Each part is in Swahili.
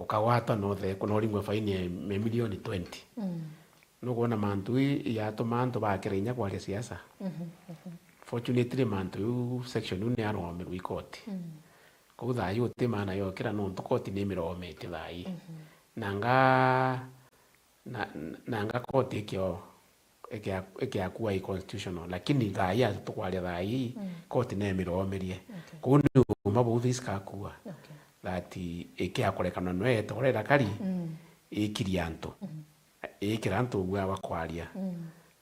ukawata no the kuna ringwa faini ya milioni 20 no kuona mantu ya to mantu ba kirenya kwa siasa fortunately mantu section ne aro me court ko tha yo te mana yo kira no to court ne miro me te thai nanga court ikyo eke kuwa i constitutional lakini thai ya to kwa thai court ne miro merie ko ni mabo thiska kuwa that eke akorekana no etorera kari ikirianto ikiranto gwa bakwaria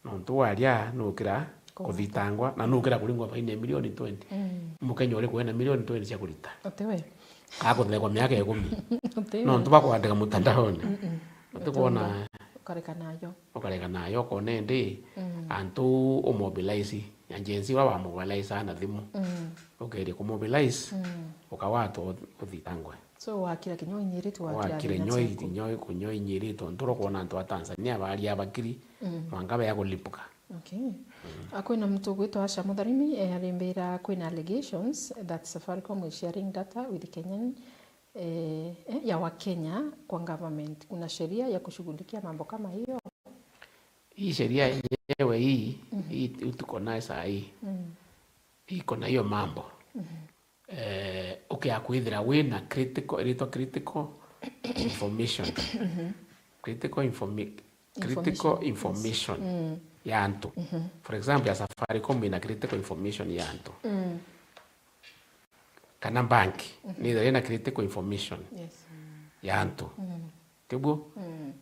no ntwaria no kira kuthitangwa na no kira kuringwa faini milioni 20 mukenya uri kuena milioni 20 cia kurita otewe akuthekwa miaka 10 no ntuba kwandika mutandaoni utukuona ukareka nayo kone ndi antu mobilize agency wa mobilize na thimu ukeri ku mobilize ukawato uthitangwe so wakira kinyoi nyirito wakira nyoi kunyoi nyirito nturo kuona antu a Tanzania bali abakiri mwangabe ya kulipuka. Okay. Akwina mtu gwitwa Asha Mutharimi alimbira kwina allegations that Safaricom is sharing data with Kenyan ya Wakenya kwa government. Kuna sheria ya kushughulikia mambo kama hiyo? Hii sheria yenyewe hii tuko nayo saa hii. Iko na hiyo mambo. Okay, akuithira wina critical information. Critical information ya antu. For example, ya Safaricom ina critical information ya antu. Kana bank ni ina critical information ya antu. Tibu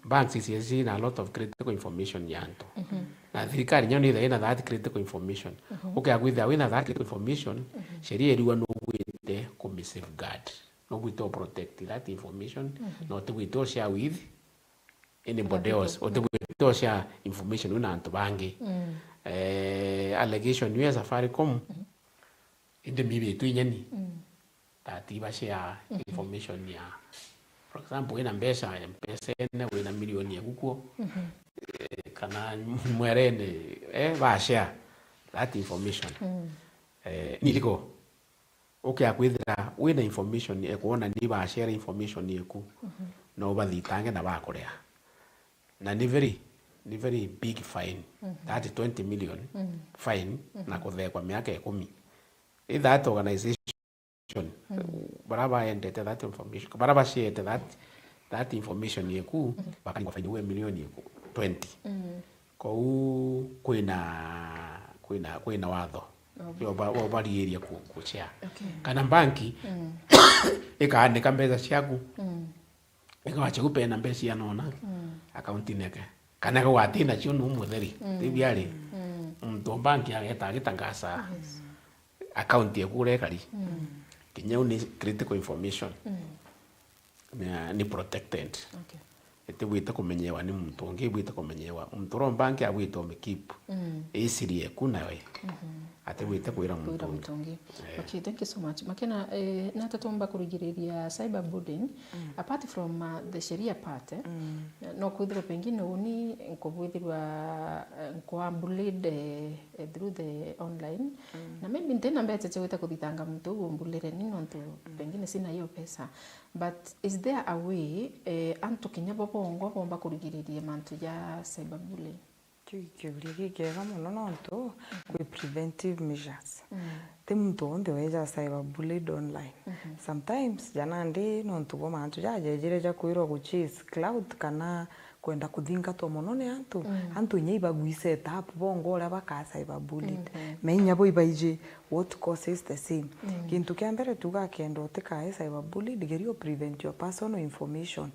banks is a lot of critical information ya antu. Na thirikari nyo ni ina that critical information. Okay, akuithira wina that critical information, sheria iriwa no gwite ku safeguard. No gwite protect that information, no to gwite share with anybody else or the share information una antu bangi allegation you Safaricom inde bibi tu nyani that iba share information ya for example ina mpesa ene wina milioni ya kuko kana mwerene ba share that information niliko okay akwithira wina information ekuona ni ba share information yeku no bathitange na bakorea na ni very big fine that 20 million fine na kuthekwa miaka 10 if that organization baraba endete that information baraba share that information yeku bakani kwa fine we milioni 20 ko kuina watho yo bari area ku share kana banki ikaandika mbeza ciaku ikawache kupena mbesi ya nona akaunti neke kana kwa watina cio no mutheri tibiari mtu banki agitangasa akaunti ekure kari kinyau ni critical information ni protected ete wita kumenyewa ni mtu onge wita kumenyewa mtu ro banki agwito mekeep isirie kuna we ate wita kuira mtu onge. Okay, thank you so much. Makena natatomba kurigiriria cyberbullying apart from the sheria part no kuthira pengine uni nkubwithirwa kwa bullied through the online na maybe tena mbete cheweta kuthitanga mtu umbulire nino ntu pengine sina hiyo pesa but is there a way antu kinyabo bongo bomba kurigiriria mantu ya cyberbullying? Kiuria kigega muno nontu kwi preventive measures te muntu onde weja cyberbullied online sometimes jana ndi nontu bo mantu jajejire ja kwirwo ku chase cloud kana kwenda kuthingatwo muno ni antu nyeiba gwise tap bongo ora baka cyberbullied menya bo ibaije what causes the same kintu kya mbere tuga kendo teka cyberbullied gerio prevent your personal information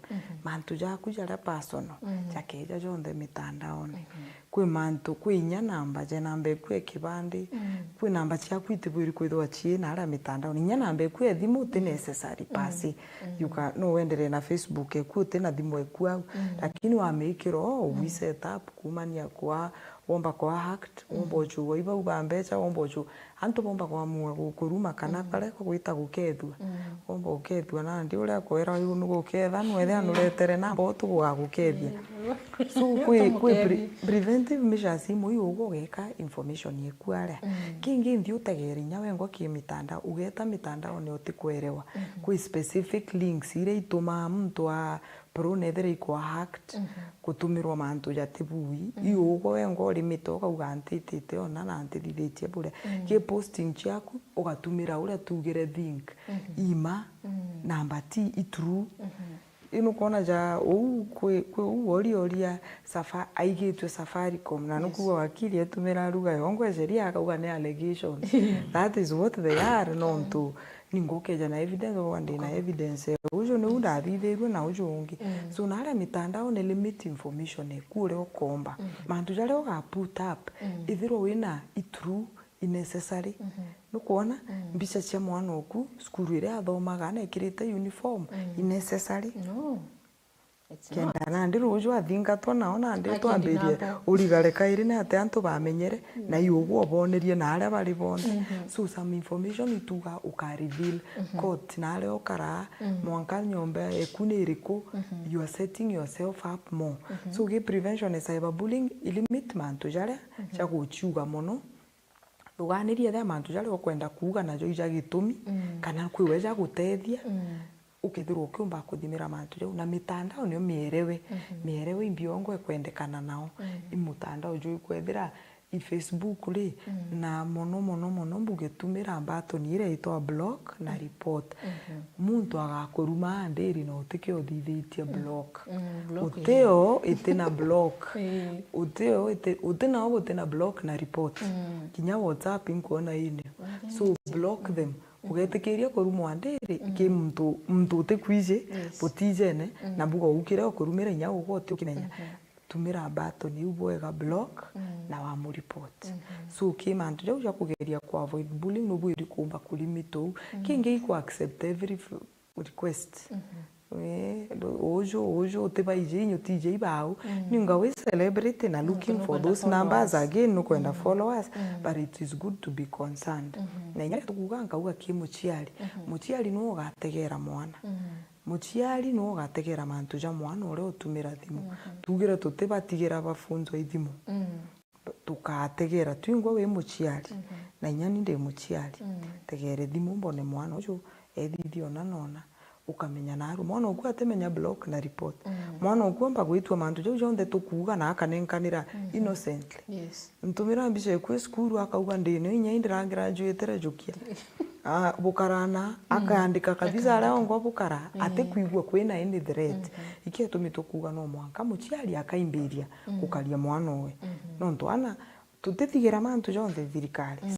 mantu ja kujara personal jakeja jonde mitandaoni kwi mantu kwi nya namba je namba kwi kibandi kwi namba cia kwite bwiri kwithwa chie na ara mitandaoni nya namba kwi thimu te necessary pasi yuka no wendere na Facebook kwi te na thimu eku lakini wa make ro we set up kumania kwa womba kwa hacked womba uchu iba ubambecha womba uchu antu bomba kwa muwa gukuruma kana kare ko gwita gukethua womba ukethua na ndi uria kwera uyu nuguketha nwethe anuretere na botu gugakukethia so preventive measures imu yugo geka information yekuare kingi ndi utegera inya wengo ki mitandao ugeta mitandao ni utikwerewa ku specific links ire ituma mtu a pronethere ikwa hacked kutumirwa mantu jatibui yugo wengo limito kauga antitite ona na antithitie bure ki posting chaku ugatumira uria tugire link ima namba ti itru ino kona ja kwe oria safa aigitwe Safaricom na nukuwa wakili etumira ruga yongo sheria akauga ne allegation that is what they are known to ningokeja na evidence wande na evidence ujo ne undathithirwe na ujo ungi so nare mitandao ne limit information ekure okomba mantu jare oga put up ithiro wina itru unnecessary nukuona mbica cia mwana oku skuru ire athomaga na ekirite uniform unnecessary no kenda na ndiru ujo athingatwa naona ndi twambirie urigare kairi na ate antu bamenyere na yugo obonerie na aria bari bone so some information ituga uka reveal court na aria okara mwanka nyomba ekuniriko you are setting yourself up more so ge prevention is cyberbullying limit mantu jare cha guchuga mono uganirie tha mantu jare okwenda kuuga na jo ija gitumi kana kwiweja gutethia ukithirwo ukiumba kuthimira mantu jau na mitandao nio mierewe imbiongo ekwendekana nao imutandao jo kwethira Facebook ri na mono mbugetumira mbato ni ire ito block na report muntu agakuruma ndiri no utike uthithitie block uteo itena block uteo utena ogutena block na report kinya WhatsApp inkuona ine so block them ugetikiria kurumwa ndiri ki muntu utekwije butijene na bugo ukire okurumira inya ugote ukimenya tumira button ubwega block na wa mu report so kimantu jau ja kugeria ku avoid bullying no bwiri kumba kulimito kingi ku accept every request ojo te baije nyo tj bau ninga we celebrate na looking for those numbers again no kwenda followers but it is good to be concerned na inya tukuganga uga muchiari no gategera mwana muchiari no gategera mantu ja mwana ore utumira thimu tugira tutebatigera bafunzwa ithimu tukategera twingwa we muchiari na inya ninde muchiari tegere thimu mbone mwana ucio ethithio na nona ukamenya naru mwana ugu atemenya block na report mwana ugu amba gwitwa mantu jo jonde tukuga na akanenkanira innocently ntumira mbise ku skuru akauga ndine inya indira graduate jukia bukarana akaandika kabisa ara ongo bukara ate kuigwa kwina any threat ikie tumitukuga no mwanka muchiari akaimbiria kukaria mwana we no ntwana tutithigira mantu jonde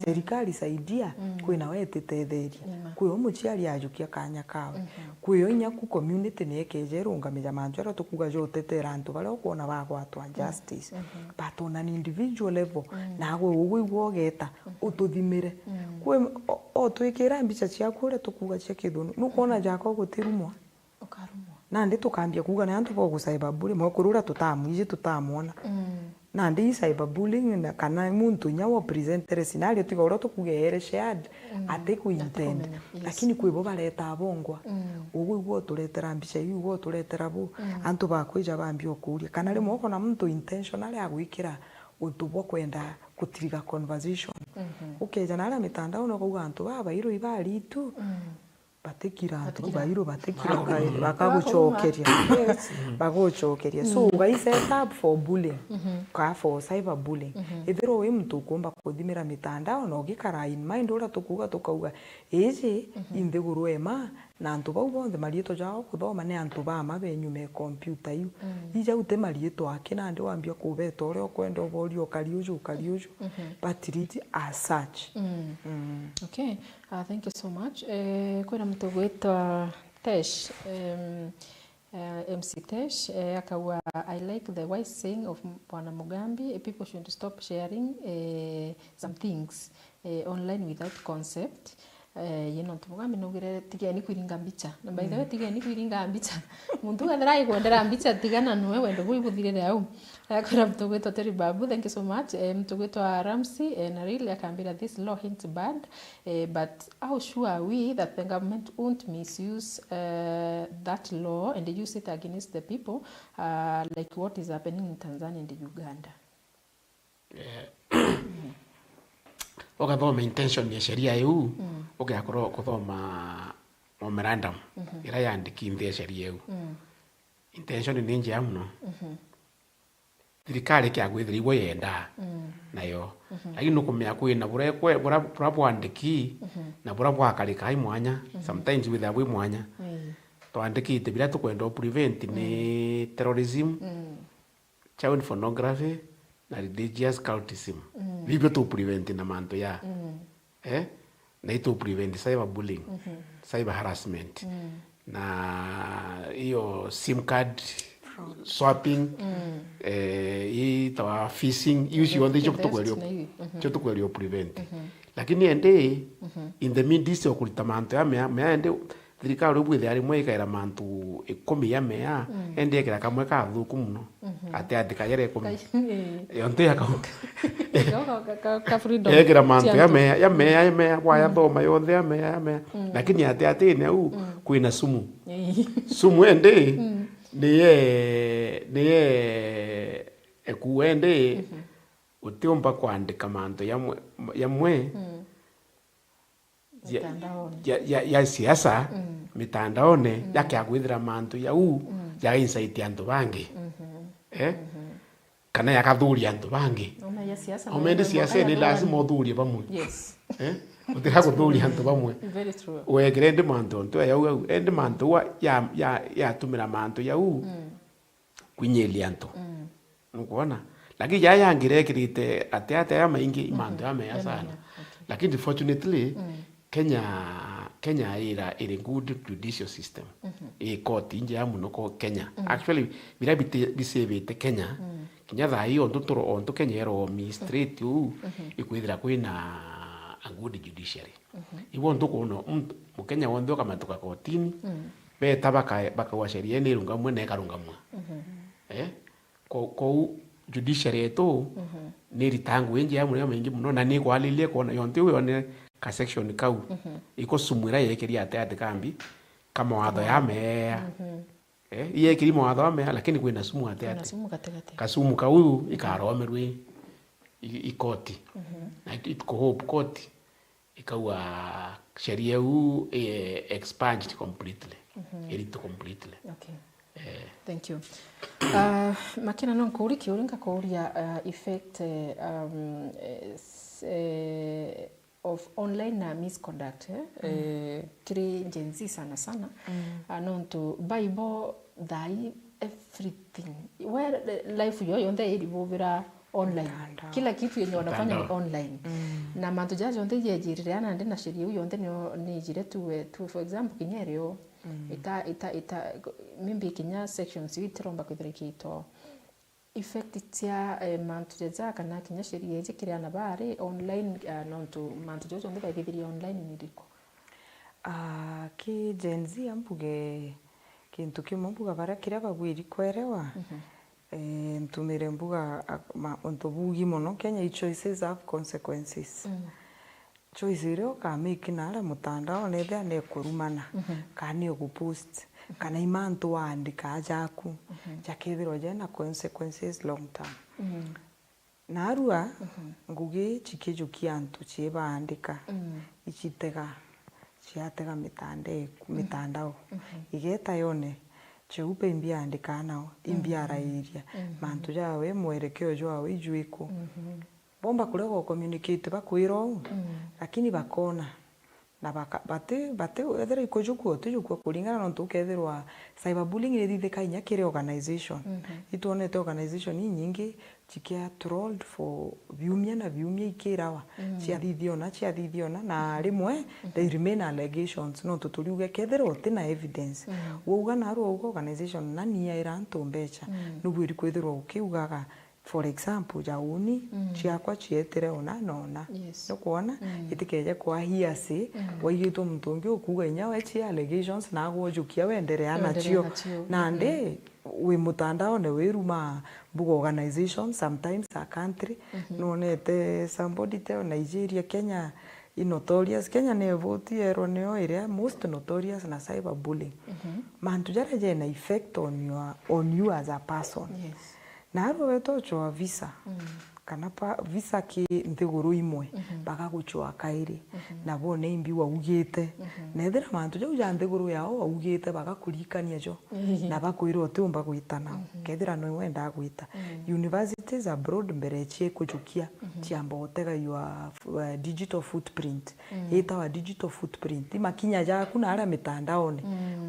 serikali saidia kwina wetitetheria kwiyo muchiari ajukia kanya kawe kwiyo inya ku community nekejeru ngamija mantu ara tukuga jo tetera antu bare okona bagwatwa justice but on an individual level nawe uguigwo geta ututhimire kwe otwikira mbica cia kure tukuga cia kithunu nukona jako gutirumwa ukarumwa na ndi tukambia kuga na antu bo cyberbullying mokurura tutamwije tutamwona na ndi cyberbullying na kana muntu nyawo presentere scenario tigoro tukugeere shared ate ku intend lakini kwibo bareta abongwa uguigwo turetera mbica yugo turetera bu antu bakwija bambio kuria kana rimwe okona muntu intentionally agwikira utubwo kwenda kutiriga conversation ukeja na mitandao no kuga antu baba iro ibali tu batekira antu bairo batekira bakaguchokeria baguchokeria so ugai set up for bullying ka for cyberbullying ithiro we mtu kumba kuthimira mitandao no gikara in mind ora tukuga tukauga iji indhiguru ema na antu bau bonthe marieto jao kuthoma ne antu ba mabenyu me computer yu ija ute marieto akina ndi wambia kubeta ore okwenda oborio kariuju but it as such okay thank you so much kwena mtu gwitwa Tesh MC Tesh akawa I like the wise saying of Bwana Mugambi people should stop sharing some things online without concept yino tumugambi nugire tigeni kwiringa mbica na by the way tigeni kwiringa mbica muntu gathara igwendera mbica tigana nwe wendo buibuthirire au akora mtugwetwa Terry Babu, thank you so much. Mtugwetwa Ramsey na really akambira this law hint bad, but how sure are we that the government won't misuse that law and use it against the people like what is happening in Tanzania and Uganda? Ugathoma intention ya sheria yu ugakorwo kuthoma memorandum ira yandikithie sheria yu intention ni njia muno thirikari kiagwithirwo yenda nayo lakini nukumya kwina bura bwandiki na bura bwakarika imwanya sometimes with a mwanya twandikite bila tukwenda prevent ni terrorism child pornography na religious cultism bibyo tu prevent na manto ya na ito prevent cyberbullying cyber harassment na hiyo sim card swapping hii tawa phishing use yote choto kwelio prevent lakini ende in the midst of kulitamanto ya mea ende thirikari ubwithe ari mweka ira mantu 10 ya mea ende ekira kamwe ka thuku muno ate andika yere 10 yonte ka freedom ekira mantu ya mea kwa ya thoma yothe ya mea lakini ate ne u kuina sumu ende niye ekuende utiomba kuandika manto yamwe ya siasa mitandaone yakiagwithira manto yau ya insight antu bangi kana yakathuria antu bangi omende siasa ni lazima uthurie bamwe utira kuthuria antu bamwe very true wegire ndi manto nto yau endi manto ya tumira manto yau kwinyelia antu nukuona lakini yangirekirite ate ya maingi manto ya meya sana lakini fortunately Kenya ira good judicial system court inje ya muno ko Kenya actually bila bisebete Kenya kinya tha hiyo onto Kenya ero straight ikwithira kwina a good judiciary iwo ntuko no Mukenya wonthe kamatuka kotini beta bakawa sheria ni runga mwe na karunga mwe ko judiciary eto ni ritangu inje ya muno maingi muno na ni kwalilie kona yonte yone ka section kau iko sumwira yekeria ate kambi kama watho ya mea yekiri mawatho ya mea lakini kwina sumu ate kasumu kau ikaromerwe ikoti na itko hope court ikawa sheria u expunged completely completely okay thank you makina non kuri kiuringa kuria effect of online misconduct kiri Gen Z sana anonto Bible dai everything where life yonthe ilivovira online kila kitu yenye wanafanya ni online na mantu jaji yonthe yejirire ana ndi na sheria yonthe ni jire tu for example kinyerio ita mimbi kinya sections itiromba kwithirikito effect ya mantu jaja kana kinya sheria ije kiri ana bari online nonto mantu jojo ndi baithiri online ni riko ki Gen Z ambuge kintu kimwe mbuga bara kiria bagwiri kwerewa ntumire mbuga ontobugi mono Kenya choices have consequences choice iro ka make nara mutandao nethe ne kurumana kani okupost kana imantu andika ajaku jakethiro jena consequences long term narua ngugi chikejukia antu chieba andika ichitega chiatega mitandao igeta yone cheupe imbia andika nao imbia rairia mantu jawe mwerekeo jwa ijuiko bomba kulego communicate bakwiro lakini bakona na bate ethera ikojuku tujuku kulingana na ntu kethirwa cyberbullying ni thithika inya kire organization itonete organization nyingi chikia trolled for viumia ikirawa chiathithiona na rimwe they remain allegations no tutuliuge kethirwa tina evidence wouga na ro organization nani ya iranto mbecha nubwiri kwethirwa ukiugaga for example jauni chiakwa chietire ona nona no kuona itikeje kwa hiasi waigito mtungi okuga inya wechi allegations na gojukia wenderea nacio nande we mutandao ne wiruma bugo organization sometimes a country nonete somebody tell Nigeria Kenya notorious Kenya ne vote eroneo area most notorious na cyberbullying mantu jare na effect on you as a person na aro weto cho visa kana pa visa ki nteguru imwe baka guchwa kairi na bone imbi waugite nethera mantu jo nteguru yao waugite baka kurikania jo na bakwiro tumba guitana kethira no wenda guita universities abroad mbere chie kuchukia chiamba gutega your digital footprint itawa digital footprint makinya jaku na ara mitandaone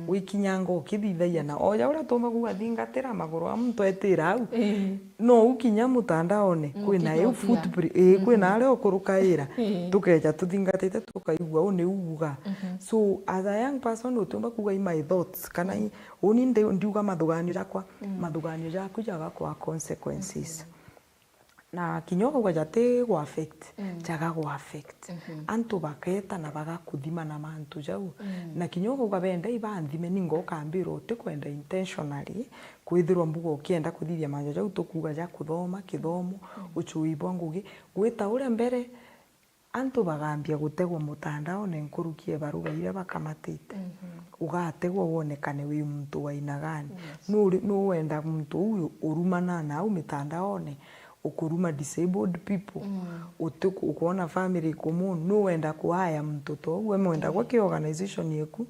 wikinyango kithithaia na oja ura tumba gugathingatira maguru a muntu etira au no ukinya mutandaone kwina eu footprint kwina ale okurukaira tukeja tuthingatite tukaigua une uguga so as a young person utumba kuga my thoughts kana uni ndiuga mathuganio jakwa jaga kwa consequences na kinyogo kwa jate go affect jaga go affect antu baketa na baga kuthima na mantu jau na kinyogo kwa benda ibanthime ningo kambiro te kwenda intentionally kwithirwa mbugo kienda kuthithia manjo jau tukuga ja kuthoma kithomo uchuibwa ngugi gwita ure mbere antu bagambia gutegwa mutandao ne nkurukie baruga ile bakamatite ugategwa wonekane wi muntu waina gani no wenda muntu uyu urumana na au mitandaone ukuruma disabled people ukuona family commune no wenda kuhaya mtoto we mwenda kwa ki organization yeku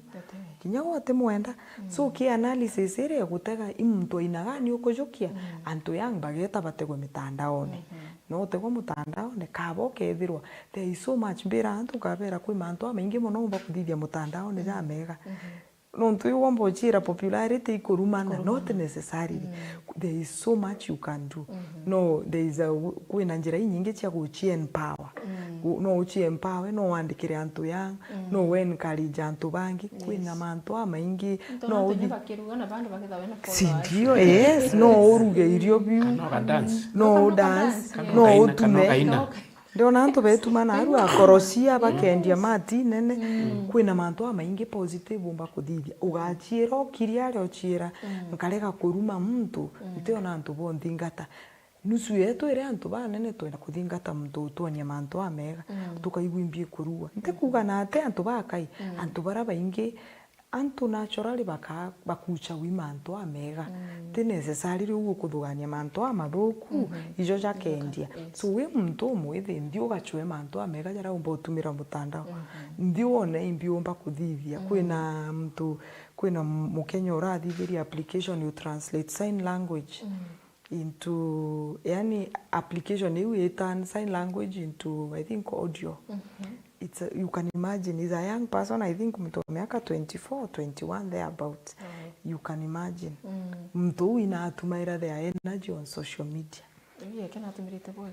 kinya wote mwenda so ki analysis ire gutega imuntu ina gani ukujukia antu yang bageta bategwa mitandaone no tegwa mutandaone kabo kethirwa there is so much mbira antu kabera kwi mantu amaingi muno bakuthithia mutandaone ja mega no tu wambo chira popularity kurumana not necessarily there is so much you can do no there is a kwina njira nyingi cia guchie empower no uchi empower no wandikire antu yang no wen encourage antu bangi kwina mantu amaingi no bakiruga na bandu bakithawe na sindio yes no uruge irio biu no dance no utume ndona antu betumana aru akorosia bakendia mati nene kwina mantu amaingi positive umba kuthithia ugachira okiria rio chira nkarega kuruma muntu ntiona antu bonthingata nusu yetu ire antu banene twenda kuthingata muntu utonia mantu amega tukaigwimbie kurua ntikuga na ate antu bakai antu bara baingi antu naturally bakucha wi mantu amega ti necessary ugu kuthugania mantu amathuku ijo jakendia so we muntu mwithi ndio gachwe mantu amega jara umba utumira mutandao ndio one imbi umba kuthithia kwina mtu kwina mukenya urathithiria application you translate sign language into yani application you turn sign language into I think audio it's you can imagine is a young person I think mtu miaka 24 21 there about you can imagine mtu ina atumaira their energy on social media kana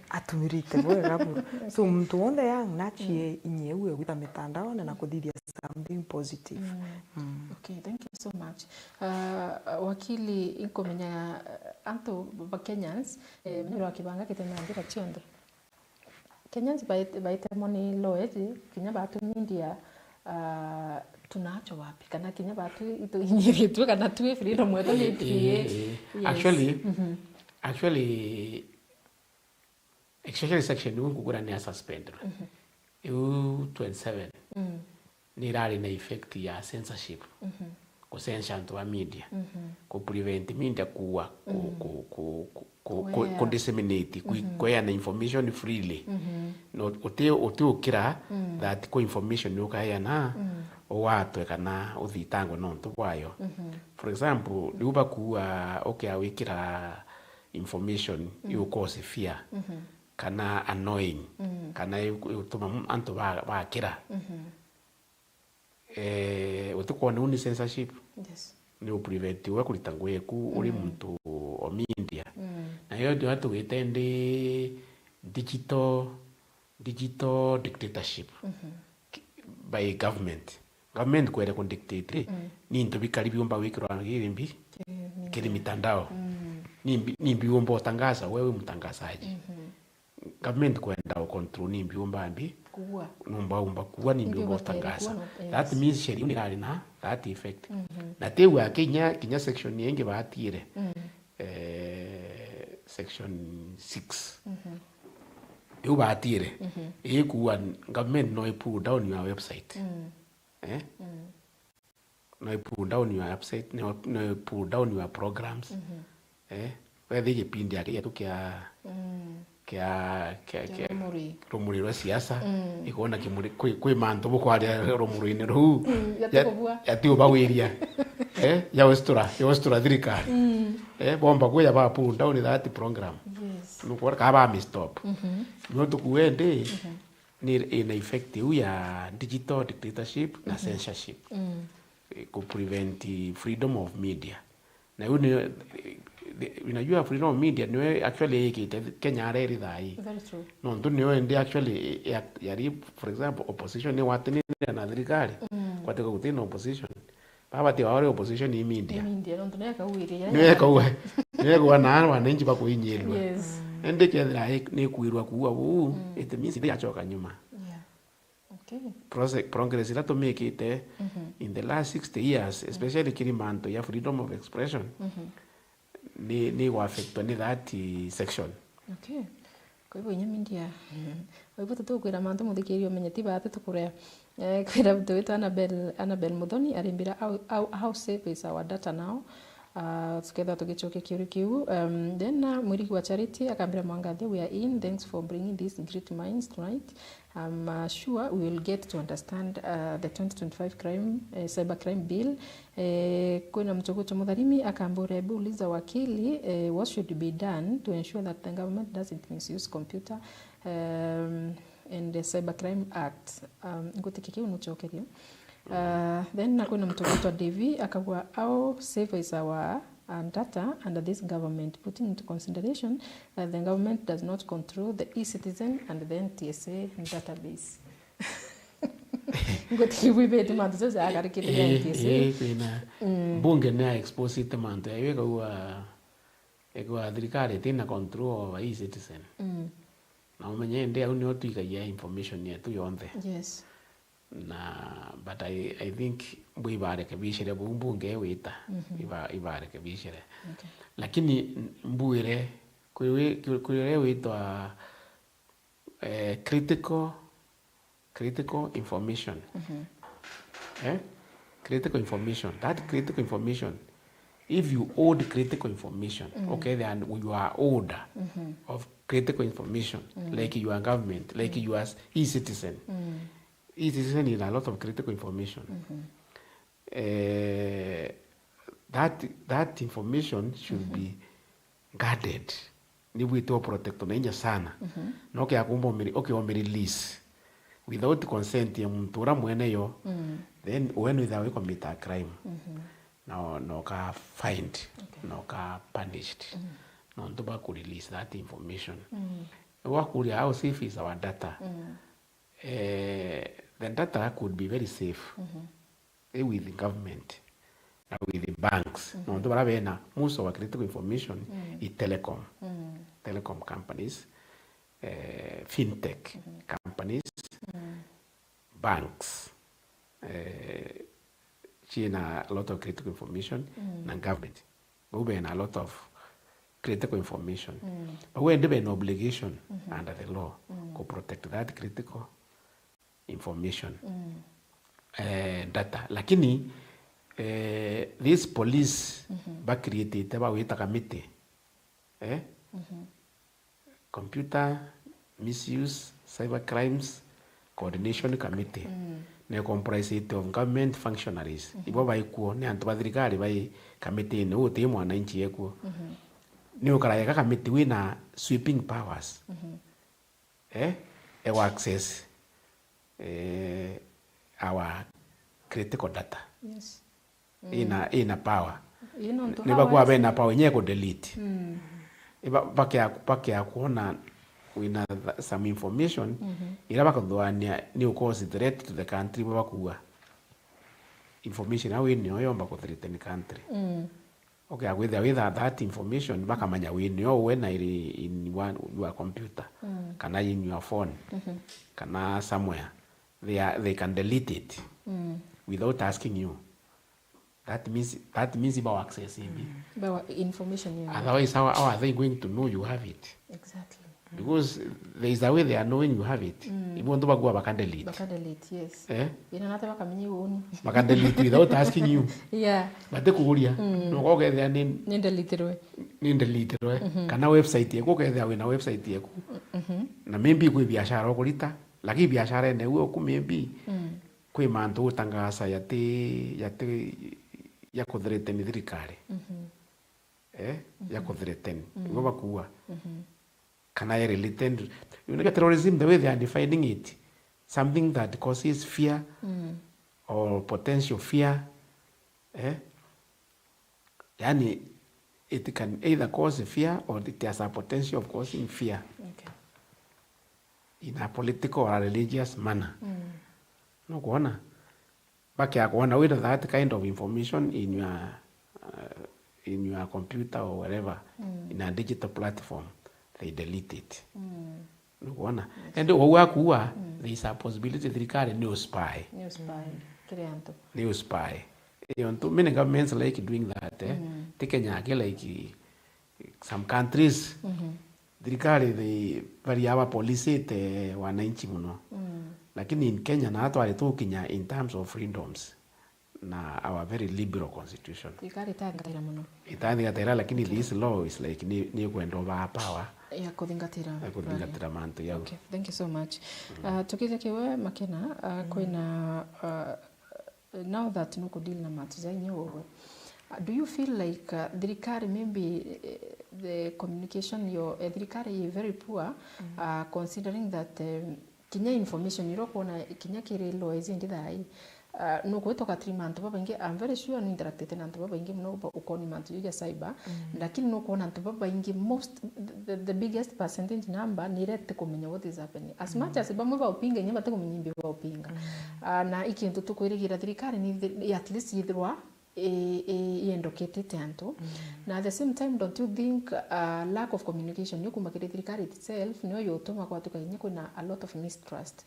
atumirite boy gabu so mtu on the young nachie inyewe gwita mitandao na kuthithia something positive okay thank you so much wakili inkomenya anto Kenyans mnyoro akibanga kitemandira chiondo Kenyans baita money loyalty kinya batu India tunacho wapi kana kinya batu ito inyewe tu kana tu freedom wetu ni actually section ni kugura ni suspend eu 27 ni rali na effect ya censorship ko censor wa media ko prevent media kuwa ko disseminate ko na information freely no oteo kira that ko information yo kaya na o watu kana uthitangwa no ntu kwayo for example liuba kuwa okay awikira information you cause fear kana annoying kana utuma antu ba kira utukona uni censorship ni prevent we kulitangwe ku uri muntu o media na yo ndio watu witende digital dictatorship by government kwere ku dictate ni ndio bikari biomba wikirwa ngirimbi kiri mitandao ni mbiumba utangaza wewe mtangazaji. Government kwenda control ni mbiumba mbi kuwa umba kuwa ni mbiumba utangaza. That yes. means sheria ni kali na that effect. Na tewa Kenya section yenge baatire. Section 6. You baatire. Kuwa government no pull down your website. No pull down your website, no pull down your programs. Whether kipindi yake tu kia rumuri rwa siasa ikona kimuri kwi manto boko rumuri ni ru yati obawiria ya ostura thirikari bomba kuya ba pull down that program nuko ka ba mi stop no tukuende ni in effect ya digital dictatorship na censorship ku prevent freedom of media na unajua freedom of media niwe actually Kenya areri thai very true no ndo niwe ndi actually yari for example opposition ni watini na thirikari kwa teko kutina opposition baba ti wale opposition ni media ndo ndeka uiria niwe kwa na wananchi ba kuinyelwa yes ende kethira ni kuirwa kuwa it means ndi achoka nyuma progress ila to make it in the last 60 years especially kirimanto ya freedom of expression ni wa affect ni that section kwa hivyo nyamindia kwa hivyo tutukwira mantu muthikirio menyeti bate tukure kwira mtu wetu Annabel Muthoni arimbira how safe is our data now tuketha tugichoke kiuri kiu then mwirigi wa Charity akambira Mwangathi we are in, thanks for bringing these great minds tonight. I'm sure we will get to understand the 2025 cyber crime bill. Kuna mchokocho mudharimi akambura uliza wakili what should be done to ensure that the government doesn't misuse computer and the cyber crime act. Ngotikiki unuchokerio. Then nakuna mtokoto Devi akagwa how safe is our data under this government, putting into consideration that the government does not control the e-citizen and the NTSA database. Ngoti wibetu mantu zote akarikire NTSA. Kuna bunge na expose it mantu yeka kwa thirikari tina control of e-citizen. Na umenye ndia unyo tuikaia information yetu yonthe. Yes. Na but I think bwibarekebishire bunge wita ibarekebishire lakini mbuire kuire witwa critical information critical information, that critical information, if you hold critical information okay, then you are order of critical information like your government, like you as e-citizen. E-citizen is a lot of critical information. That information should be guarded. Ni wito protect na inja sana. No ke akumbo release without consent ya mtu mwene yo. Then when without commit a crime. No ka fined, no ka punished. No ntoba ku release that information. Wakuri how safe is our data. The data could be very safe with the government, with the banks. No, most of our critical information is telecom companies, fintech companies, banks. China a lot of critical information, and government. We have a lot of critical information, but we have an obligation under the law to protect that critical information data. Lakini this police ba created ba wita committee computer misuse cyber crimes coordination committee ne comprise it of government functionaries ibo baikuo ne antu bathirikari bai committee ne uti mwananchi yekuo ni ukara ka committee wina sweeping powers access our critical data. Yes. Ina power. Niba kuwa bena power nye ko delete. Iba bakia kuona wina some information ila bakadwania ni cause threat to the country baba kuwa information awe ni oyomba ko threat in country. okay, with that information bakamanya winio when in your computer kana in your phone kana somewhere they can delete it without asking you. That means about access About information, yeah. Otherwise, how are they going to know you have it? Exactly. Because there is a way they are knowing you have it. Even though bakan delete. Bakan delete, yes. Inanata bakamenya woni. Bakan delete without asking you. Yeah. Bate kuguria. No go get there nin deleterwe. Kana website yako get there na website yako. Na maybe kwa biashara ukulita. Lakini biashara ene uo ku maybe. Kwa mantu utangaza yate yako threaten thirikari. Yako threaten. Ngoba kuwa. Can I related? You know, terrorism, the way they are defining it, something that causes fear or potential fear, yani it can either cause fear or it has a potential of causing fear in a political or a religious manner. No, kuona. Back ya kuona with that kind of information in your computer or wherever in a digital platform. They delete it. Unaona? And wakuwa there is a possibility thirikari new spy. Creanto. New spy. Many governments like doing that. Kenya like some countries thirikari they variaba police te wananchi muno. Lakini in Kenya na hata waletu Kenya in terms of freedoms na our very liberal constitution. Thirikari itangatira muno. Itangatira lakini this law is like ni kwenda over power. Ya kuthingatira mantu ya. Okay, thank you so much. Tukize kiwe Makena kwina now that no could deal na matu za nyewe. Do you feel like thirikari maybe the communication your thirikari is very poor considering that kinya information irokona kinya kirelo izindi thai no kutoka 3 months baba ingi I'm very sure no interacted na baba ingi no ukoni months ya cyber lakini no kuona baba ingi most the biggest percentage number ni rete kumenya what is happening as much as bamwe ba upinga nyamba te kumenya ba upinga na ikintu tukwirigira thirikari ni at least yithwa iendokete tanto na at the same time don't you think lack of communication yukumakire thirikari itself niyo yotoma kwa tukainya kuna a lot of mistrust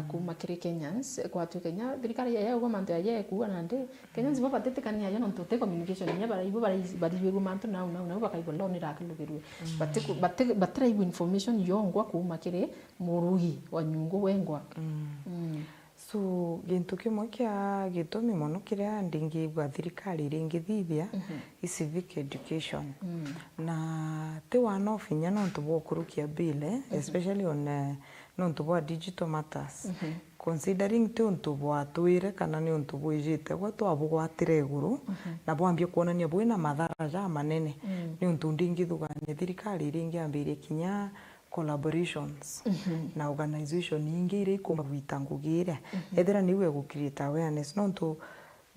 kumakire Kenyans kwa tukainya thirikari ya ugo manto ya kuwa nande Kenyans baba tetekania yo nonto te communication nya bara ibo bari yugo manto na bakaibo lo ni rakilugiru batrai information yongwa kumakire murugi wa nyungu wengwa So gintu kimwe kia gitumi mono kiria ndingigwa thirikari ringithithia i civic education na te one of nya no tubo kurukia bill especially on no tubo digital matters considering te untubo atwire kana ni untubo ijite gwa twabugwatire iguru na bwambie kuonania bwina madhara ja manene ni untu ndingithugania thirikari ringiambirie kinya collaborations na organization ingi ire ikoma gwitangugire ethera niwe go create awareness no to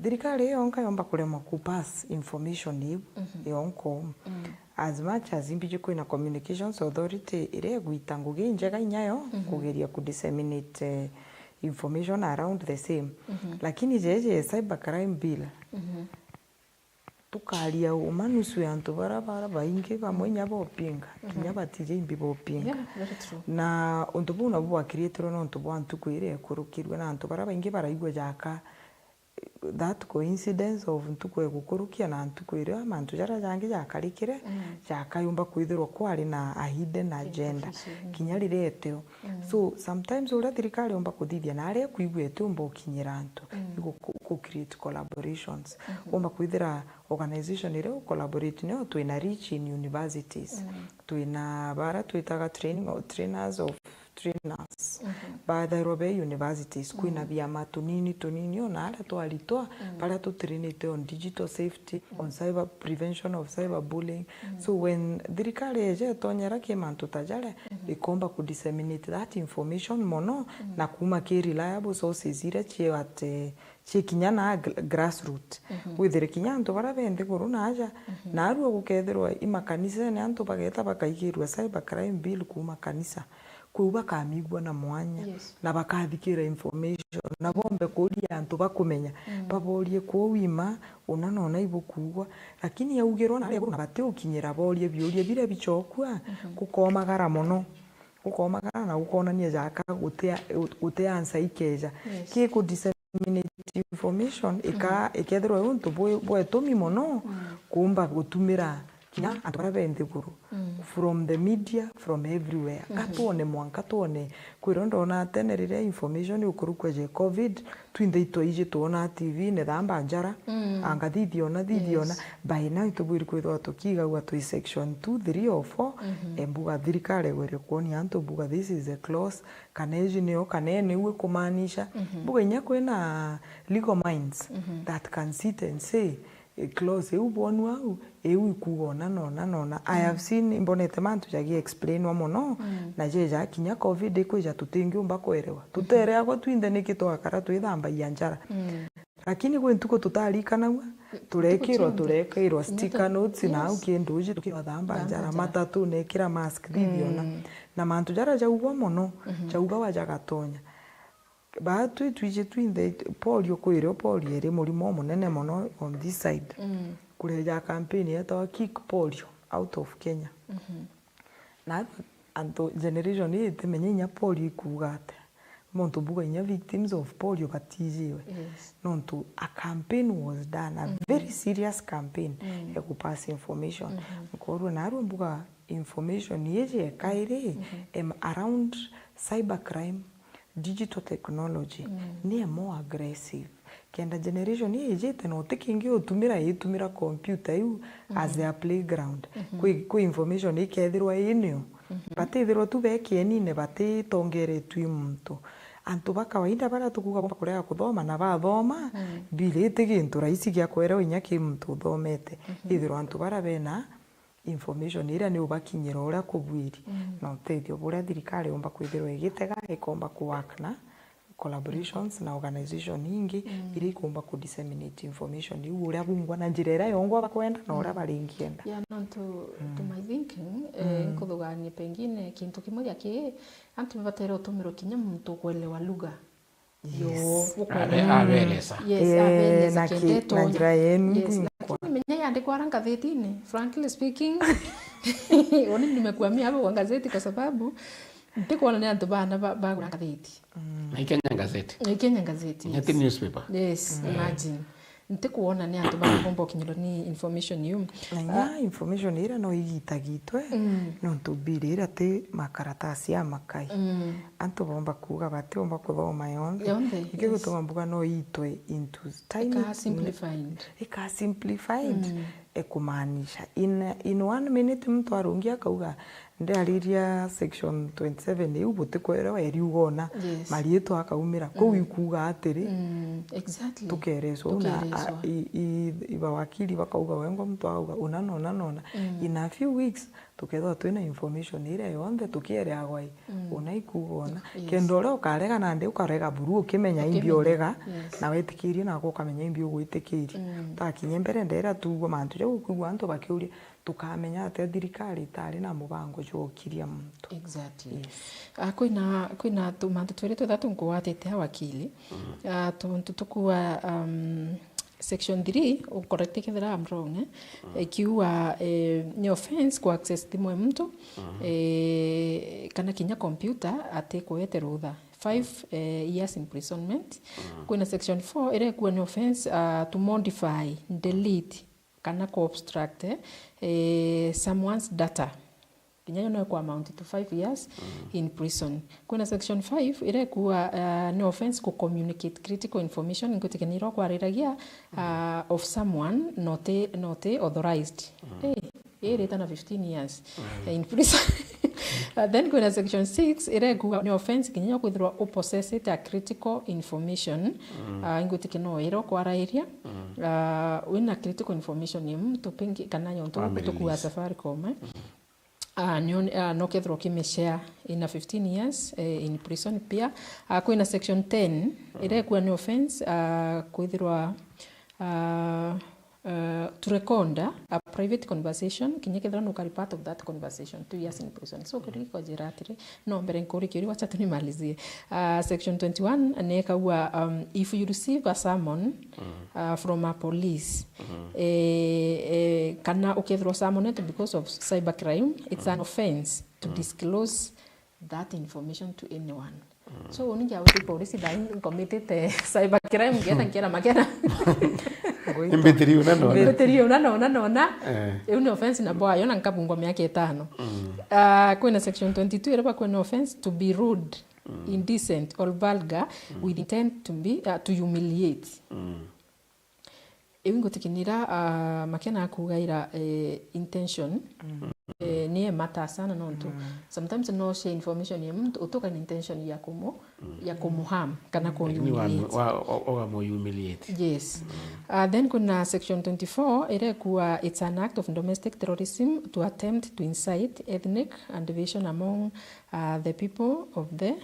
thirikari yonka yomba kurema ku pass information yonko as much as imbije ko na communications authority ire gwitangugi njega inyayo kugeria ku disseminate information around the same lakini jeje cyber crime bill tukaria umanusu yantu barabara baingi bamwe nyabo pinga kinya batije imbi bo pinga na untubu na bwa creator no untubu antu kwire kurukirwe na antu baraba ingi baraigwa jaka that coincidence of ntukwe gukurukia na ntukwire amantu jara jange jakarikire jakayumba kwithirwa kwari na a hidden agenda kinya rireteo so sometimes ura thirikari omba kuthithia na ari kuigwete umba ukinyira antu ku create collaborations omba kwithira organization ire collaborate no twina reach in universities twina bara twitaga training or trainers of trainers by the Robe universities kwina biama tunini ona ala twalitwa para to train on digital safety on cyber prevention of cyber bullying so when thirikari eje tonyera kimantu tajare ikomba ku disseminate that information mono na kuma ke reliable sources ire chiate chikinya na grassroots withire kinyanto bara bende koruna aja na aruo gukethirwa imakanisa ne anto bageta bakaigirwa cyber crime bill kuma kanisa kuu bakamigua na mwanya Yes. na bakathikira information na bombe kuria antu bakumenya baborie kwa wima una nona ibukugwa lakini yaugirwo na rego bate ukinyira borie biurie bire bichokwa kukomagara mono gukomagara na gukonania jaka gute answer ikeja ki ku disseminate information ikethirwo untu bwetumi mono kumba gutumira kinya antu barabende guru from the media from everywhere katuone mwanka tuone kwirondona tenerire information ukurukwa je covid twinde itoije tuona tv ne thamba njara anga thithiona by now tubwiri kwithwa tukiga gwa tu section 2 3 or 4 embuga thirikari gwere kuoni antu buga this is a clause kaneji neo kanene uwe kumanisha buga nya kwena legal minds that can sit and say close eu bonu au eu ikuona nona I have seen mbonete mantu jagi explain wa mono na jeja kinya covid kwija tutingi umba kwerewa tuterea go twinde nikitwa kara twithamba yanjara lakini gwe ntuko tutarikana gwa turekirwa sticker notes na au kinduji tukithamba njara matatu nekira mask thithiona na mantu jara jaugo mono jauga wajagatonya batu twije twinde polio kwire polio ere murimo munene mono on this side kureja campaign yeta kick polio out of Kenya na anto generation hii temenya polio ikugate muntu buga inya victims of polio batijiwe nonto a campaign was done a very serious campaign ya kupass information ngoro na rumbuga information yeje kaire around cybercrime digital technology ni more aggressive kenda generation hii jete no tikingi utumira computer yu as a playground ku information ikethirwa inio batithirwa tu bekieni ne batitongere tu muntu antu bakawaida bara tukuga kurea kuthoma na bathoma bilete gintu raisi gya kwera inya ki muntu thomete ithirwa antu bara bena information ira ni ubakinyira ura kubwiri na uteithio buria thirikari umba kwithirwa igitega ikomba ku work na collaborations na organization ingi iri kumba ku disseminate information iu uria bungwa na njira ira yongwa bakwenda na ura baringienda to my thinking kuthugania pengine kintu kimoja ki antu batero utumiro kinya muntu kuelewa lugha abeleza na njira yenu menya andikwa ngazetini frankly speaking oni nimekuamia hapo kwa gazeti kwa sababu ndikuona ni antu bana bagura gazeti na Kenya gazeti yes. Newspaper Yes, imagine ntikuona ni antu bana bombo kinyiro ni information yu na information ira no igitagitwe no tubirira te makaratasi ya makai antu bomba kuga bate bomba kuthoma yonde ikigutuma mbuga no itwe into tiny simplified ekumanisha in 1 minute mtu arungia kauga ndariria section 27 iu butikwera eri ugona marieto akaumira ko ikuga atiri exactly tukereso na iba wakili bakauga wengo mtu auga unanona in a few weeks tukethwa twina information ire yonde tukiere agwai unaikugona kendore ukarega na ndi ukarega buru ukimenya imbi orega na wetikirie na ukamenya imbi ugwitikirie takinye mbere ndera tugo mantu je ukugwa antu bakiuria tukamenya ate thirikari tari na mubango jokiria muntu exactly kwina tumantu twere twethatu nkuwatete wakili tukuwa section 3 ukorrekte kethera I'm wrong ikiwa ni offense ku access thimwe mtu kana kinya computer atekwete rutha 5 years imprisonment kwina section 4 ire kuwa ni offense to modify delete kana ko obstruct someone's data kinyayo no kwa amount to 5 years in prison. Kuna section 5 ire kuwa no offense ku communicate critical information ngotikeniro kwa riragia of someone not authorized. Ire tana 15 years in prison. Then kuna section 6 ire kuwa no offense kinyayo kwithirwa possess a critical information ngotikeno iro kwa rairia wina critical information ni mtu pingi kana yonto kutokuwa Safaricom no kethro kimeshare in 15 years in prison pia kuna section 10 ire kuwa ni offense kwithirwa to record a private conversation kinya kethira no carry part of that conversation 2 years in prison. So kiriko jiratire no mbere nkuri kiri wacha tunimalizie. Section 21 nekawa if you receive a summon from a police kana ukethro summon because of cybercrime, it's an offense to disclose that information to anyone. So uninja uti polisi dai committed cybercrime geta nkera makera Imbetirio unanona una offense na boa yona nkabungwa miaka 5 kwena section 22 iraba kwena offense to be rude, indecent or vulgar with intent to be to humiliate. Ewingo tikinira makena akugaira intention ni mata sana nonto. Sometimes no share information ya mtu utoka ni intention ya kumuham kana humiliate. Yes. Then kuna section 24 ere kuwa it's an act of domestic terrorism to attempt to incite ethnic and division among the people of the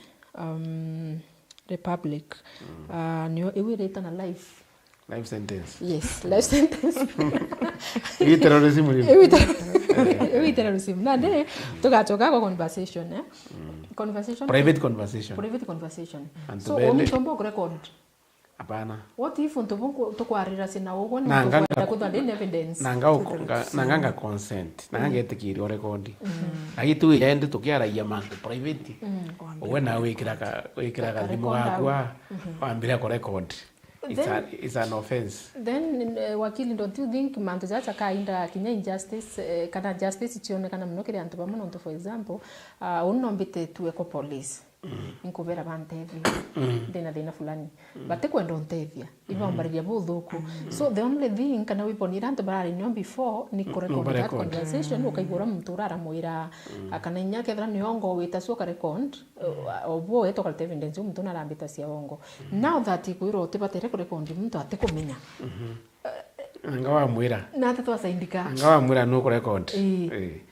republic. Nyo ewe reta na life sentence. Yes, life sentence. Ewe terrorism. Ewe terrorism. Na de toka kwa conversation conversation. Private conversation. So omitombo record. Apana. What if untombo tokwarira sina wogo ni kwenda kutha evidence. Nanga consent. Nanga etikiri record. Agitu yende tukiara ya mantu private. Wena wekira thimo yakwa wambira ko record. It's an offense. Then wakili, don't you think mantu zacha kainda kinya injustice kana justice chione kana mnokere antu bamuno for example unombite tuweko police inkubera bantevi dena fulani bate kwenda ontevia iva mbariria buthuku. So the only thing kana wiponira antu barari no before ni correct that conversation ukaigura mtu rara moira akana nya kethra ni ongo wita so ka record obo eto ka evidence mtu na rambita cia ongo. Now that ikuiro tebate record mtu atekomenya ngawa mwira na tatu asaindika ngawa mwira no record